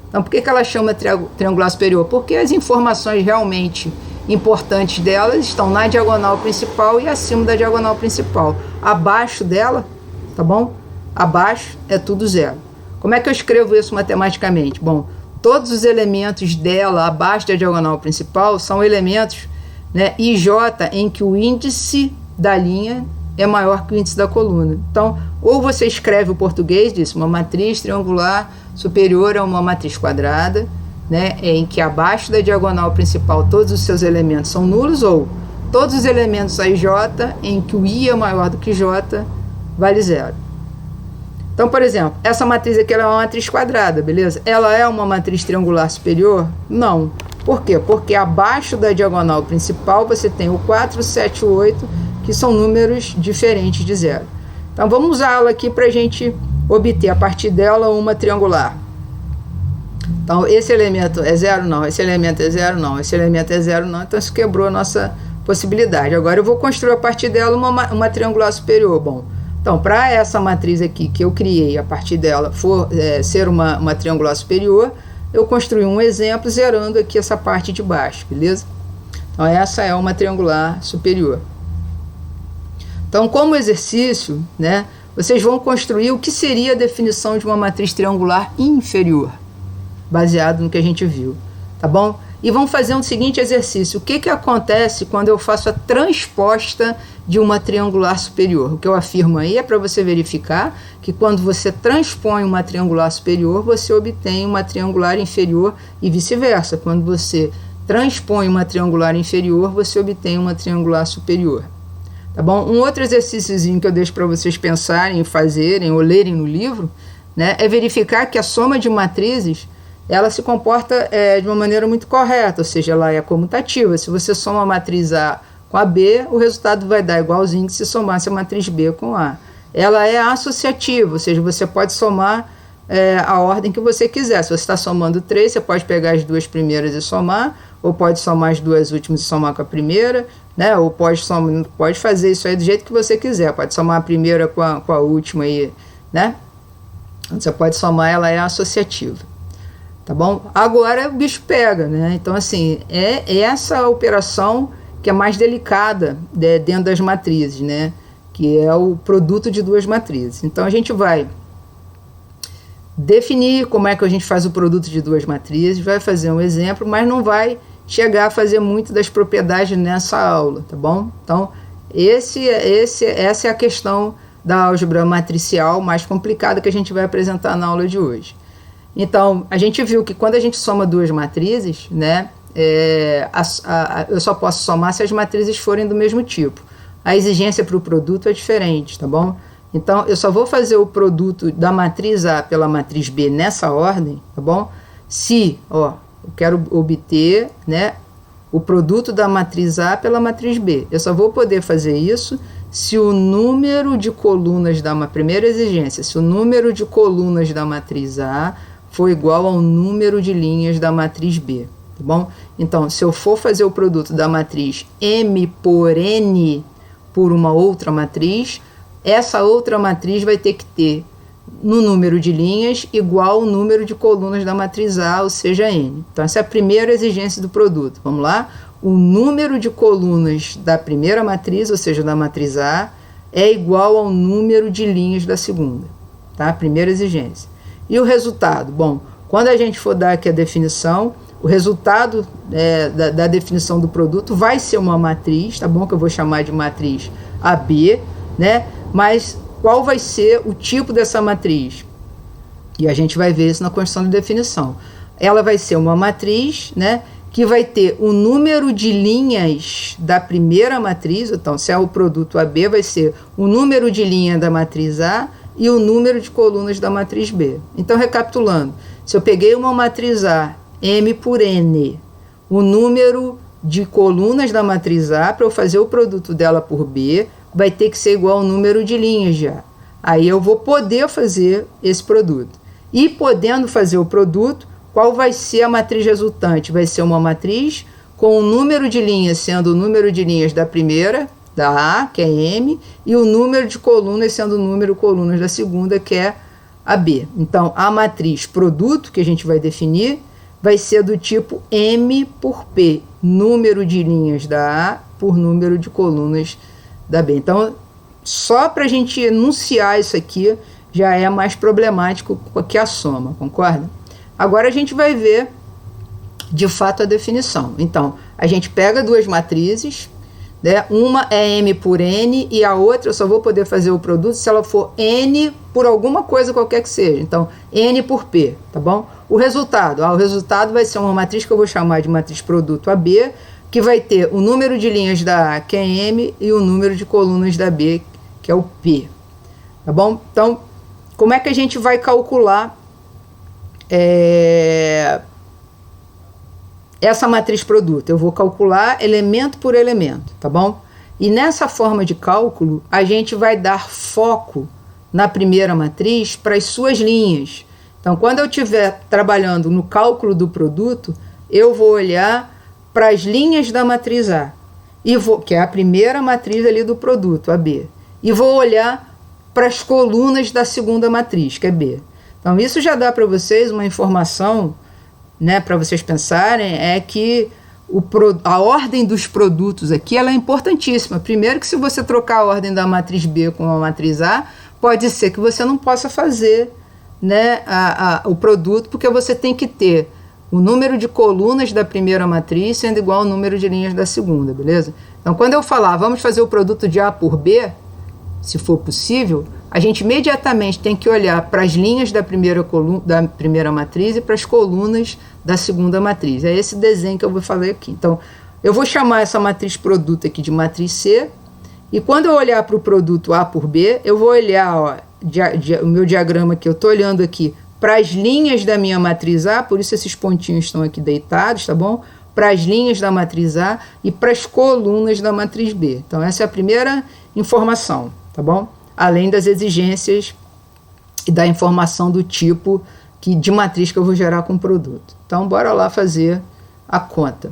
Então, por que ela chama triangular superior? Porque as informações realmente importantes delas estão na diagonal principal e acima da diagonal principal. Abaixo dela, tá bom? Abaixo é tudo zero. Como é que eu escrevo isso matematicamente? Bom, todos os elementos dela abaixo da diagonal principal são elementos, né, IJ, em que o índice da linha é maior que o índice da coluna. Então, ou você escreve o português disso, uma matriz triangular superior a uma matriz quadrada, né, em que abaixo da diagonal principal todos os seus elementos são nulos, ou todos os elementos IJ em que o I é maior do que J vale zero. Então, por exemplo, essa matriz aqui ela é uma matriz quadrada, beleza? Ela é uma matriz triangular superior? Não. Por quê? Porque abaixo da diagonal principal você tem o 4, 7, 8, que são números diferentes de zero. Então, vamos usá-la aqui para a gente obter a partir dela uma triangular. Então, esse elemento é zero? Não. Esse elemento é zero? Não. Esse elemento é zero? Não. Então, isso quebrou a nossa possibilidade. Agora, eu vou construir a partir dela uma triangular superior. Bom, então, para essa matriz aqui que eu criei, a partir dela ser uma triangular superior, eu construí um exemplo zerando aqui essa parte de baixo, beleza? Então, essa é uma triangular superior. Então, como exercício, né, vocês vão construir o que seria a definição de uma matriz triangular inferior, baseado no que a gente viu, tá bom? E vamos fazer um seguinte exercício. O que acontece quando eu faço a transposta de uma triangular superior? O que eu afirmo aí é para você verificar que quando você transpõe uma triangular superior, você obtém uma triangular inferior e vice-versa. Quando você transpõe uma triangular inferior, você obtém uma triangular superior. Tá bom? Um outro exercíciozinho que eu deixo para vocês pensarem, fazerem ou lerem no livro, né, é verificar que a soma de matrizes ela se comporta de uma maneira muito correta, ou seja, ela é comutativa. Se você soma a matriz A com a B, o resultado vai dar igualzinho que se somasse a matriz B com A. Ela é associativa, ou seja, você pode somar a ordem que você quiser. Se você está somando 3, você pode pegar as duas primeiras e somar, ou pode somar as duas últimas e somar com a primeira, né? Ou pode fazer isso aí do jeito que você quiser, pode somar a primeira com a última aí, né? Você pode somar, ela é associativa. Tá bom? Agora o bicho pega, né? Então, assim, é essa operação que é mais delicada dentro das matrizes, né? Que é o produto de duas matrizes. Então, a gente vai definir como é que a gente faz o produto de duas matrizes, vai fazer um exemplo, mas não vai chegar a fazer muito das propriedades nessa aula, tá bom? Então, essa é a questão da álgebra matricial mais complicada que a gente vai apresentar na aula de hoje. Então, a gente viu que quando a gente soma duas matrizes, né, eu só posso somar se as matrizes forem do mesmo tipo. A exigência para o produto é diferente, tá bom? Então, eu só vou fazer o produto da matriz A pela matriz B nessa ordem, tá bom? Se, eu quero obter, né, o produto da matriz A pela matriz B. Eu só vou poder fazer isso se o número de colunas primeira exigência, se o número de colunas da matriz A for igual ao número de linhas da matriz B, tá bom? Então, se eu for fazer o produto da matriz M por N por uma outra matriz, essa outra matriz vai ter que ter no número de linhas igual ao número de colunas da matriz A, ou seja, N. Então, essa é a primeira exigência do produto. Vamos lá? O número de colunas da primeira matriz, ou seja, da matriz A, é igual ao número de linhas da segunda. Tá? Primeira exigência. E o resultado? Bom, quando a gente for dar aqui a definição, o resultado da definição do produto vai ser uma matriz, tá bom? Que eu vou chamar de matriz AB, né? Mas qual vai ser o tipo dessa matriz? E a gente vai ver isso na construção de definição. Ela vai ser uma matriz, né? Que vai ter o número de linhas da primeira matriz. Então, se é o produto AB, vai ser o número de linha da matriz A e o número de colunas da matriz B. Então, recapitulando, se eu peguei uma matriz A, M por N, o número de colunas da matriz A, para eu fazer o produto dela por B, vai ter que ser igual ao número de linhas já. Aí eu vou poder fazer esse produto. E podendo fazer o produto, qual vai ser a matriz resultante? Vai ser uma matriz com o número de linhas sendo o número de linhas da primeira, da A, que é M, e o número de colunas sendo o número de colunas da segunda, que é a B. Então, a matriz produto, que a gente vai definir, vai ser do tipo M por P, número de linhas da A por número de colunas da B. Então, só para a gente enunciar isso aqui, já é mais problemático que a soma, concorda? Agora a gente vai ver, de fato, a definição. Então, a gente pega duas matrizes, né? Uma é M por N e a outra eu só vou poder fazer o produto se ela for N por alguma coisa qualquer que seja. Então, N por P, tá bom? O resultado vai ser uma matriz que eu vou chamar de matriz produto AB, que vai ter o número de linhas da A, que é M, e o número de colunas da B, que é o P. Tá bom? Então, como é que a gente vai calcular essa matriz produto? Eu vou calcular elemento por elemento, tá bom? E nessa forma de cálculo, a gente vai dar foco na primeira matriz para as suas linhas. Então, quando eu estiver trabalhando no cálculo do produto, eu vou olhar para as linhas da matriz A, que é a primeira matriz ali do produto, a B, e vou olhar para as colunas da segunda matriz, que é B. Então, isso já dá para vocês uma informação, né, para vocês pensarem, é que a ordem dos produtos aqui ela é importantíssima. Primeiro que se você trocar a ordem da matriz B com a matriz A, pode ser que você não possa fazer, né, o produto, porque você tem que ter o número de colunas da primeira matriz sendo igual ao número de linhas da segunda, beleza? Então, quando eu falar, vamos fazer o produto de A por B, se for possível, a gente imediatamente tem que olhar para as linhas da primeira matriz e para as colunas da segunda matriz. É esse desenho que eu vou fazer aqui. Então, eu vou chamar essa matriz produto aqui de matriz C, e quando eu olhar para o produto A por B, eu vou olhar, ó, o meu diagrama que eu estou olhando aqui, para as linhas da minha matriz A, por isso esses pontinhos estão aqui deitados, tá bom? Para as linhas da matriz A e para as colunas da matriz B. Então, essa é a primeira informação, tá bom? Além das exigências e da informação do tipo de matriz que eu vou gerar com o produto. Então, bora lá fazer a conta.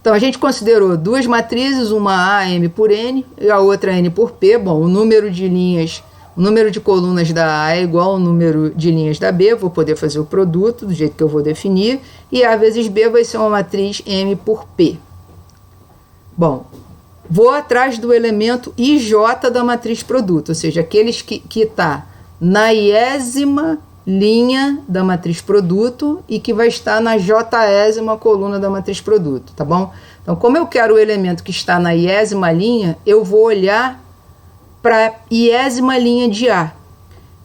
Então, a gente considerou duas matrizes, uma A, M por N, e a outra N por P. Bom, o número de linhas, o número de colunas da A é igual ao número de linhas da B, vou poder fazer o produto do jeito que eu vou definir, e A vezes B vai ser uma matriz M por P. Bom, vou atrás do elemento IJ da matriz produto, ou seja, aqueles que está na iésima linha da matriz produto e que vai estar na jésima coluna da matriz produto, tá bom? Então, como eu quero o elemento que está na iésima linha, eu vou olhar para a iésima linha de A.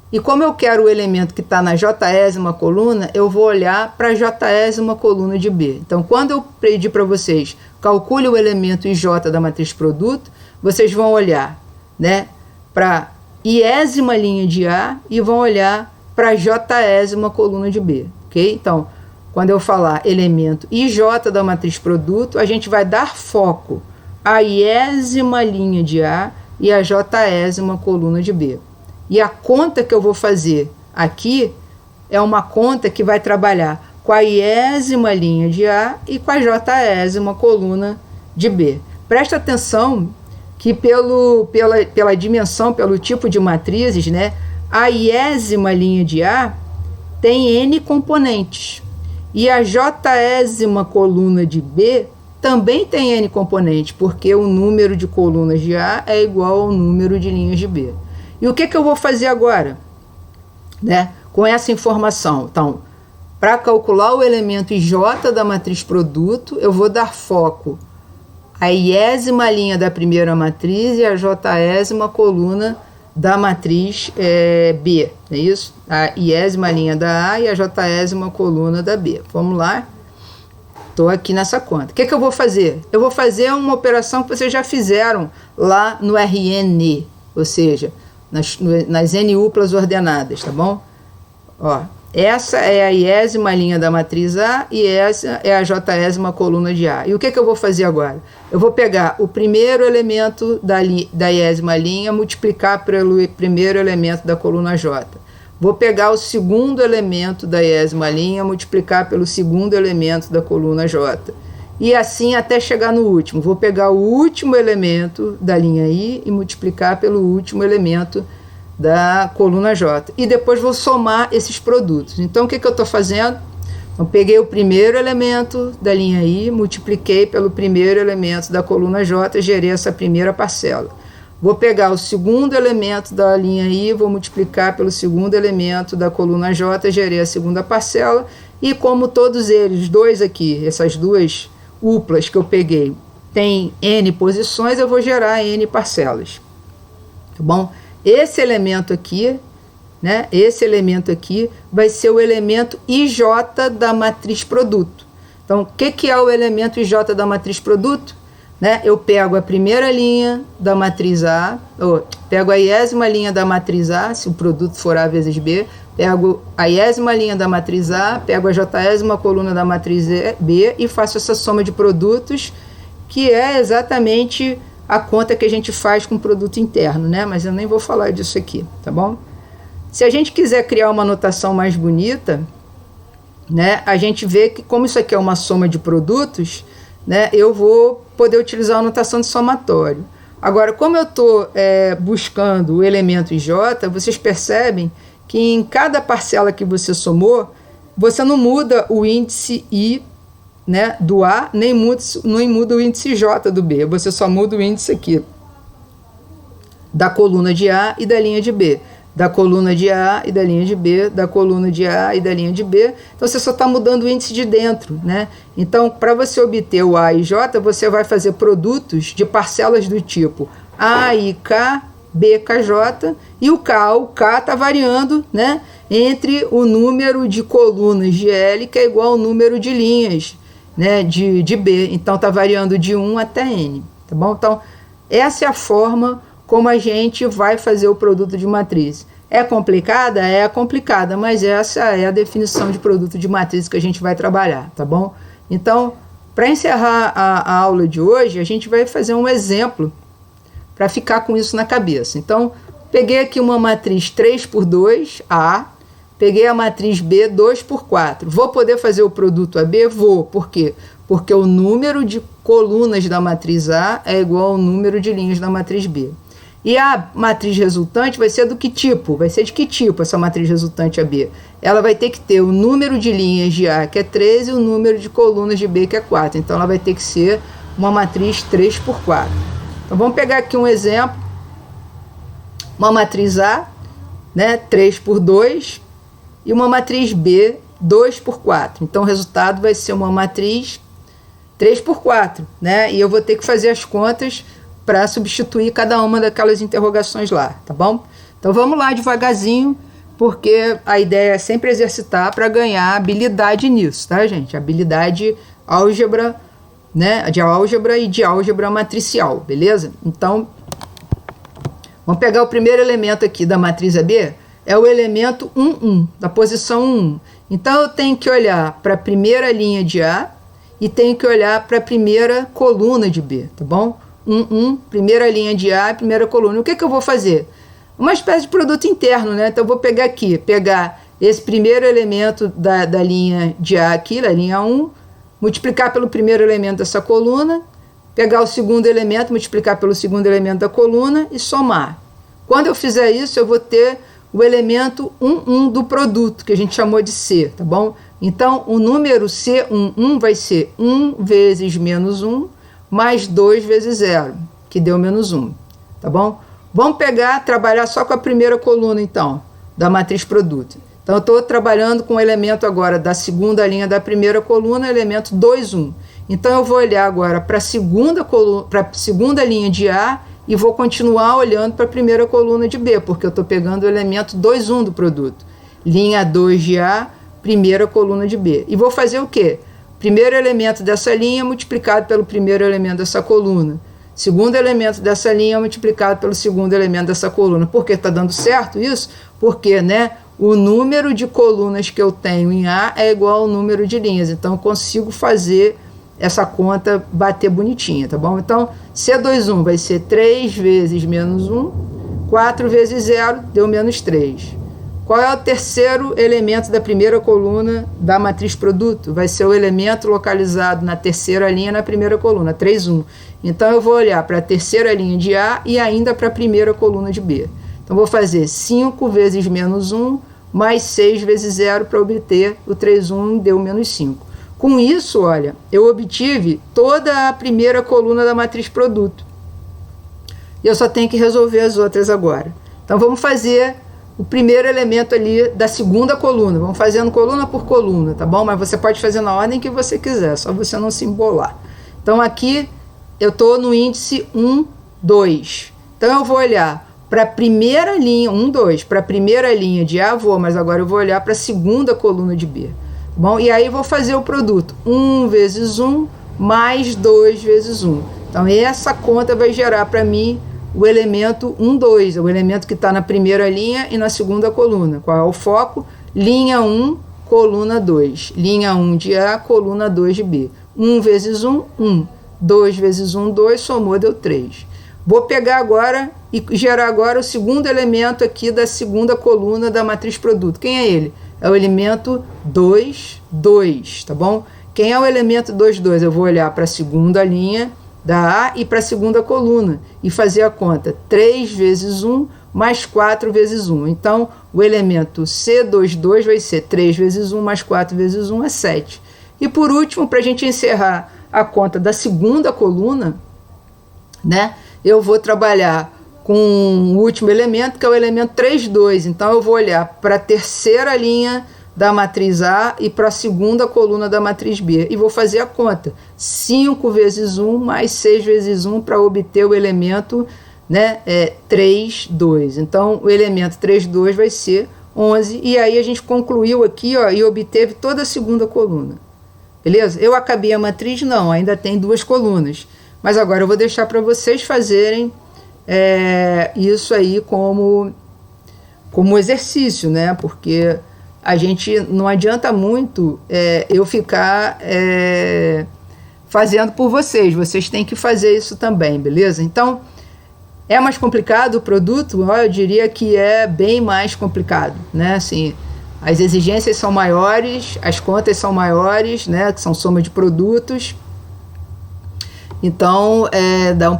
E como eu quero o elemento que está na jésima coluna, eu vou olhar para a jésima coluna de B. Então, quando eu pedir para vocês, calcule o elemento IJ da matriz produto, vocês vão olhar, né, para a iésima linha de A e vão olhar para a jésima coluna de B, ok? Então, quando eu falar elemento IJ da matriz produto, a gente vai dar foco à iésima linha de A e à jésima coluna de B. E a conta que eu vou fazer aqui é uma conta que vai trabalhar com a iésima linha de A e com a jésima coluna de B. Presta atenção que pela dimensão, pelo tipo de matrizes, né, a iésima linha de A tem N componentes. E a jésima coluna de B também tem N componentes, porque o número de colunas de A é igual ao número de linhas de B. E o que eu vou fazer agora, né, com essa informação? Então, para calcular o elemento J da matriz produto, eu vou dar foco à iésima linha da primeira matriz e à jésima coluna da matriz B, é isso? A iésima linha da A e a jésima coluna da B. Vamos lá? Estou aqui nessa conta. O que eu vou fazer? Eu vou fazer uma operação que vocês já fizeram lá no RN, ou seja, nas N-uplas ordenadas, tá bom? Ó, essa é a iésima linha da matriz A e essa é a jésima coluna de A. E o que eu vou fazer agora? Eu vou pegar o primeiro elemento da iésima linha, multiplicar pelo primeiro elemento da coluna J. Vou pegar o segundo elemento da iésima linha, multiplicar pelo segundo elemento da coluna J. E assim até chegar no último. Vou pegar o último elemento da linha I e multiplicar pelo último elemento da coluna J. E depois vou somar esses produtos. Então, o que eu estou fazendo? Então, peguei o primeiro elemento da linha I, multipliquei pelo primeiro elemento da coluna J, gerei essa primeira parcela. Vou pegar o segundo elemento da linha I, vou multiplicar pelo segundo elemento da coluna J, gerei a segunda parcela. E como todos eles, dois aqui, essas duas uplas que eu peguei, tem N posições, eu vou gerar N parcelas. Tá bom? Esse elemento aqui, né? Esse elemento aqui vai ser o elemento IJ da matriz produto. Então, o que é o elemento IJ da matriz produto? Né? Eu pego a primeira linha da matriz A, pego a iésima linha da matriz A, se o produto for A vezes B, pego a iésima linha da matriz A, pego a jésima coluna da matriz B e faço essa soma de produtos, que é exatamente a conta que a gente faz com o produto interno, né? Mas eu nem vou falar disso aqui, tá bom? Se a gente quiser criar uma notação mais bonita, né, a gente vê que como isso aqui é uma soma de produtos, né, eu vou poder utilizar a notação de somatório. Agora, como eu estou buscando o elemento IJ, vocês percebem que em cada parcela que você somou, você não muda o índice I, né, do A, nem muda o índice J do B, você só muda o índice aqui da coluna de A e da linha de B, da coluna de A e da linha de B, da coluna de A e da linha de B. Então você só está mudando o índice de dentro, né? Então, para você obter o A e J, você vai fazer produtos de parcelas do tipo A e K, B, KJ, e o K está variando, né, entre o número de colunas de L, que é igual ao número de linhas, né, de B. Então está variando de 1 até N, tá bom? Então, essa é a forma como a gente vai fazer o produto de matriz. É complicada? É complicada, mas essa é a definição de produto de matriz que a gente vai trabalhar, tá bom? Então, para encerrar a aula de hoje, a gente vai fazer um exemplo para ficar com isso na cabeça. Então, peguei aqui uma matriz 3 por 2, A, peguei a matriz B 2 por 4. Vou poder fazer o produto AB? Vou. Por quê? Porque o número de colunas da matriz A é igual ao número de linhas da matriz B. E a matriz resultante vai ser do que tipo? Vai ser de que tipo essa matriz resultante AB? Ela vai ter que ter o número de linhas de A, que é 13, e o número de colunas de B, que é 4. Então, ela vai ter que ser uma matriz 3 por 4. Então, vamos pegar aqui um exemplo. Uma matriz A, né, 3 por 2, e uma matriz B, 2 por 4. Então, o resultado vai ser uma matriz 3 por 4, né? E eu vou ter que fazer as contas para substituir cada uma daquelas interrogações lá, tá bom? Então vamos lá devagarzinho, porque a ideia é sempre exercitar para ganhar habilidade nisso, tá, gente? Habilidade álgebra, né? De álgebra e de álgebra matricial, beleza? Então, vamos pegar o primeiro elemento aqui da matriz AB, é o elemento 1, 1, da posição 1. Então eu tenho que olhar para a primeira linha de A e tenho que olhar para a primeira coluna de B, tá bom? 1, 1, primeira linha de A, primeira coluna. O que eu vou fazer? Uma espécie de produto interno, né? Então eu vou pegar aqui, pegar esse primeiro elemento da linha de A aqui, da linha 1, multiplicar pelo primeiro elemento dessa coluna, pegar o segundo elemento, multiplicar pelo segundo elemento da coluna e somar. Quando eu fizer isso, eu vou ter o elemento 1 do produto, que a gente chamou de C, tá bom? Então, o número C11 vai ser 1 vezes menos 1 mais 2 vezes 0, que deu menos 1, tá bom? Vamos trabalhar só com a primeira coluna, então, da matriz produto. Então, eu estou trabalhando com o elemento agora da segunda linha da primeira coluna, elemento 2, 1. Então, eu vou olhar agora para a segunda linha de A e vou continuar olhando para a primeira coluna de B, porque eu estou pegando o elemento 2, 1 do produto. Linha 2 de A, primeira coluna de B. E vou fazer o quê? Primeiro elemento dessa linha multiplicado pelo primeiro elemento dessa coluna. Segundo elemento dessa linha multiplicado pelo segundo elemento dessa coluna. Por que está dando certo isso? Porque, né, o número de colunas que eu tenho em A é igual ao número de linhas. Então, eu consigo fazer essa conta bater bonitinha, tá bom? Então, C21 vai ser 3 vezes menos 1, 4 vezes 0, deu menos 3. Qual é o terceiro elemento da primeira coluna da matriz produto? Vai ser o elemento localizado na terceira linha na primeira coluna, 3, 1. Então, eu vou olhar para a terceira linha de A e ainda para a primeira coluna de B. Então, vou fazer 5 vezes menos 1 mais 6 vezes 0 para obter o 3, 1, deu menos 5. Com isso, olha, eu obtive toda a primeira coluna da matriz produto. E eu só tenho que resolver as outras agora. Então, vamos fazer o primeiro elemento ali da segunda coluna. Vamos fazendo coluna por coluna, tá bom? Mas você pode fazer na ordem que você quiser, só você não se embolar. Então, aqui eu estou no índice 1, 2. Então, eu vou olhar para a primeira linha, 1, 2, para a primeira linha de A, mas agora eu vou olhar para a segunda coluna de B. Bom, e aí vou fazer o produto 1 vezes 1 mais 2 vezes 1. Então, essa conta vai gerar para mim o elemento 1, 2, o elemento que está na primeira linha e na segunda coluna. Qual é o foco? Linha 1, coluna 2. Linha 1 de A, coluna 2 de B. 1 vezes 1, 1. 2 vezes 1, 2, somou, deu 3. Vou pegar agora e gerar agora o segundo elemento aqui da segunda coluna da matriz produto. Quem é ele? É o elemento 2, 2, tá bom? Quem é o elemento 2, 2? Eu vou olhar para a segunda linha da A e para a segunda coluna e fazer a conta 3 vezes 1 mais 4 vezes 1. Então, o elemento C22 vai ser 3 vezes 1 mais 4 vezes 1 é 7. E por último, para a gente encerrar a conta da segunda coluna, né, eu vou trabalhar com o último elemento, que é o elemento 3, 2. Então, eu vou olhar para a terceira linha da matriz A e para a segunda coluna da matriz B. E vou fazer a conta. 5 vezes 1 mais 6 vezes 1 para obter o elemento, né, 3, 2. Então, o elemento 3, 2 vai ser 11. E aí, a gente concluiu aqui, ó, e obteve toda a segunda coluna. Beleza? Eu acabei a matriz? Não, ainda tem 2 colunas. Mas agora eu vou deixar para vocês fazerem isso aí como exercício, né? Porque a gente não adianta muito eu ficar fazendo por vocês. Vocês têm que fazer isso também, beleza? Então, é mais complicado o produto? Eu diria que é bem mais complicado, né? Assim, as exigências são maiores, as contas são maiores, né? Que são soma de produtos. Então,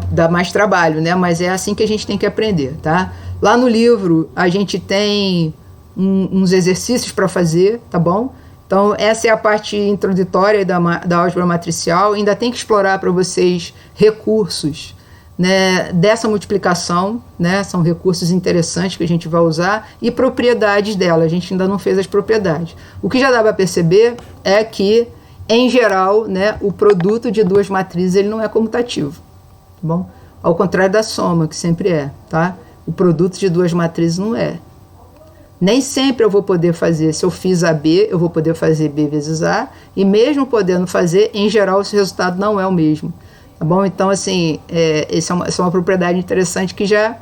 dá mais trabalho, né? Mas é assim que a gente tem que aprender, tá? Lá no livro, a gente tem uns exercícios para fazer, tá bom? Então, essa é a parte introdutória da álgebra matricial. Ainda tem que explorar para vocês recursos, né, dessa multiplicação, né? São recursos interessantes que a gente vai usar, e propriedades dela. A gente ainda não fez as propriedades. O que já dá para perceber é que, em geral, né, o produto de duas matrizes ele não é comutativo, tá bom? Ao contrário da soma, que sempre é, tá? O produto de duas matrizes não é. Nem sempre eu vou poder fazer, se eu fiz AB, eu vou poder fazer B vezes A, e mesmo podendo fazer, em geral, esse resultado não é o mesmo, tá bom? Então, assim, essa é uma propriedade interessante que já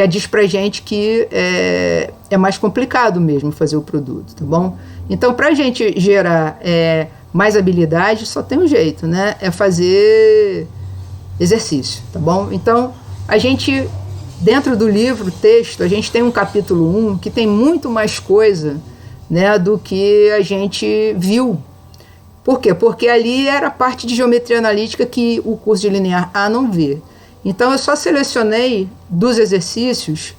diz pra gente que é mais complicado mesmo fazer o produto, tá bom? Então, pra gente gerar mais habilidade, só tem um jeito, né? É fazer exercício, tá bom? Então, a gente, dentro do livro, texto, a gente tem um capítulo 1 que tem muito mais coisa, né, do que a gente viu. Por quê? Porque ali era a parte de geometria analítica que o curso de linear A não vê. Então, eu só selecionei dos exercícios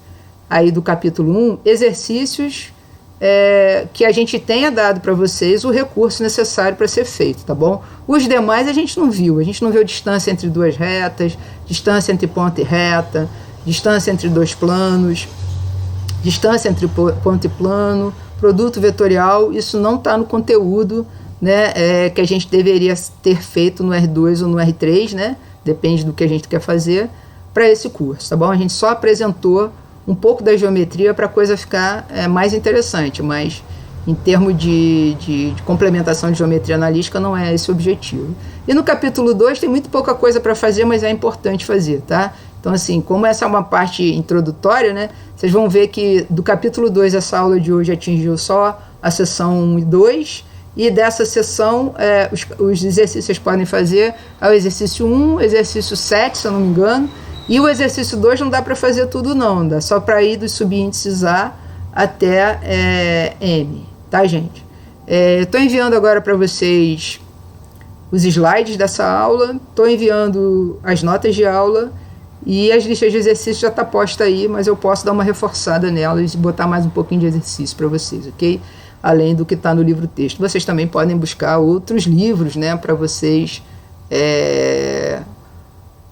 aí do capítulo 1, exercícios que a gente tenha dado para vocês o recurso necessário para ser feito, tá bom? Os demais a gente não viu distância entre duas retas, distância entre ponto e reta, distância entre dois planos, distância entre ponto e plano, produto vetorial, isso não está no conteúdo, né, que a gente deveria ter feito no R2 ou no R3, né, depende do que a gente quer fazer, para esse curso, tá bom? A gente só apresentou um pouco da geometria para a coisa ficar mais interessante, mas em termos de complementação de geometria analítica não é esse o objetivo. E no capítulo 2 tem muito pouca coisa para fazer, mas é importante fazer, tá? Então, assim, como essa é uma parte introdutória, né, vocês vão ver que do capítulo 2 essa aula de hoje atingiu só a seção 1 e 2, e dessa sessão os exercícios que vocês podem fazer é o exercício 1, exercício 7, se eu não me engano, e o exercício 2 não dá para fazer tudo não, dá só para ir dos subíndices A até M, tá, gente? Estou enviando agora para vocês os slides dessa aula, estou enviando as notas de aula e as listas de exercícios já está posta aí, mas eu posso dar uma reforçada nelas e botar mais um pouquinho de exercício para vocês, ok? Além do que está no livro texto. Vocês também podem buscar outros livros, né, para vocês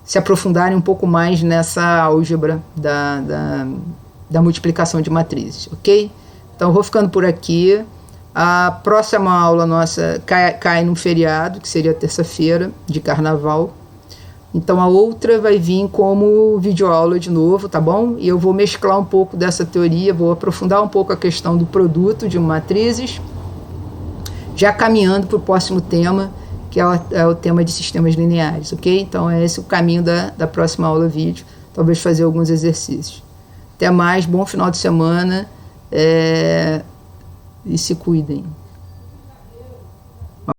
se aprofundarem um pouco mais nessa álgebra da multiplicação de matrizes, ok? Então, vou ficando por aqui. A próxima aula nossa cai num feriado, que seria terça-feira de carnaval. Então, a outra vai vir como videoaula de novo, tá bom? E eu vou mesclar um pouco dessa teoria, vou aprofundar um pouco a questão do produto de matrizes, já caminhando para o próximo tema, que é o tema de sistemas lineares, ok? Então, é esse o caminho da próxima aula vídeo, talvez fazer alguns exercícios. Até mais, bom final de semana e se cuidem.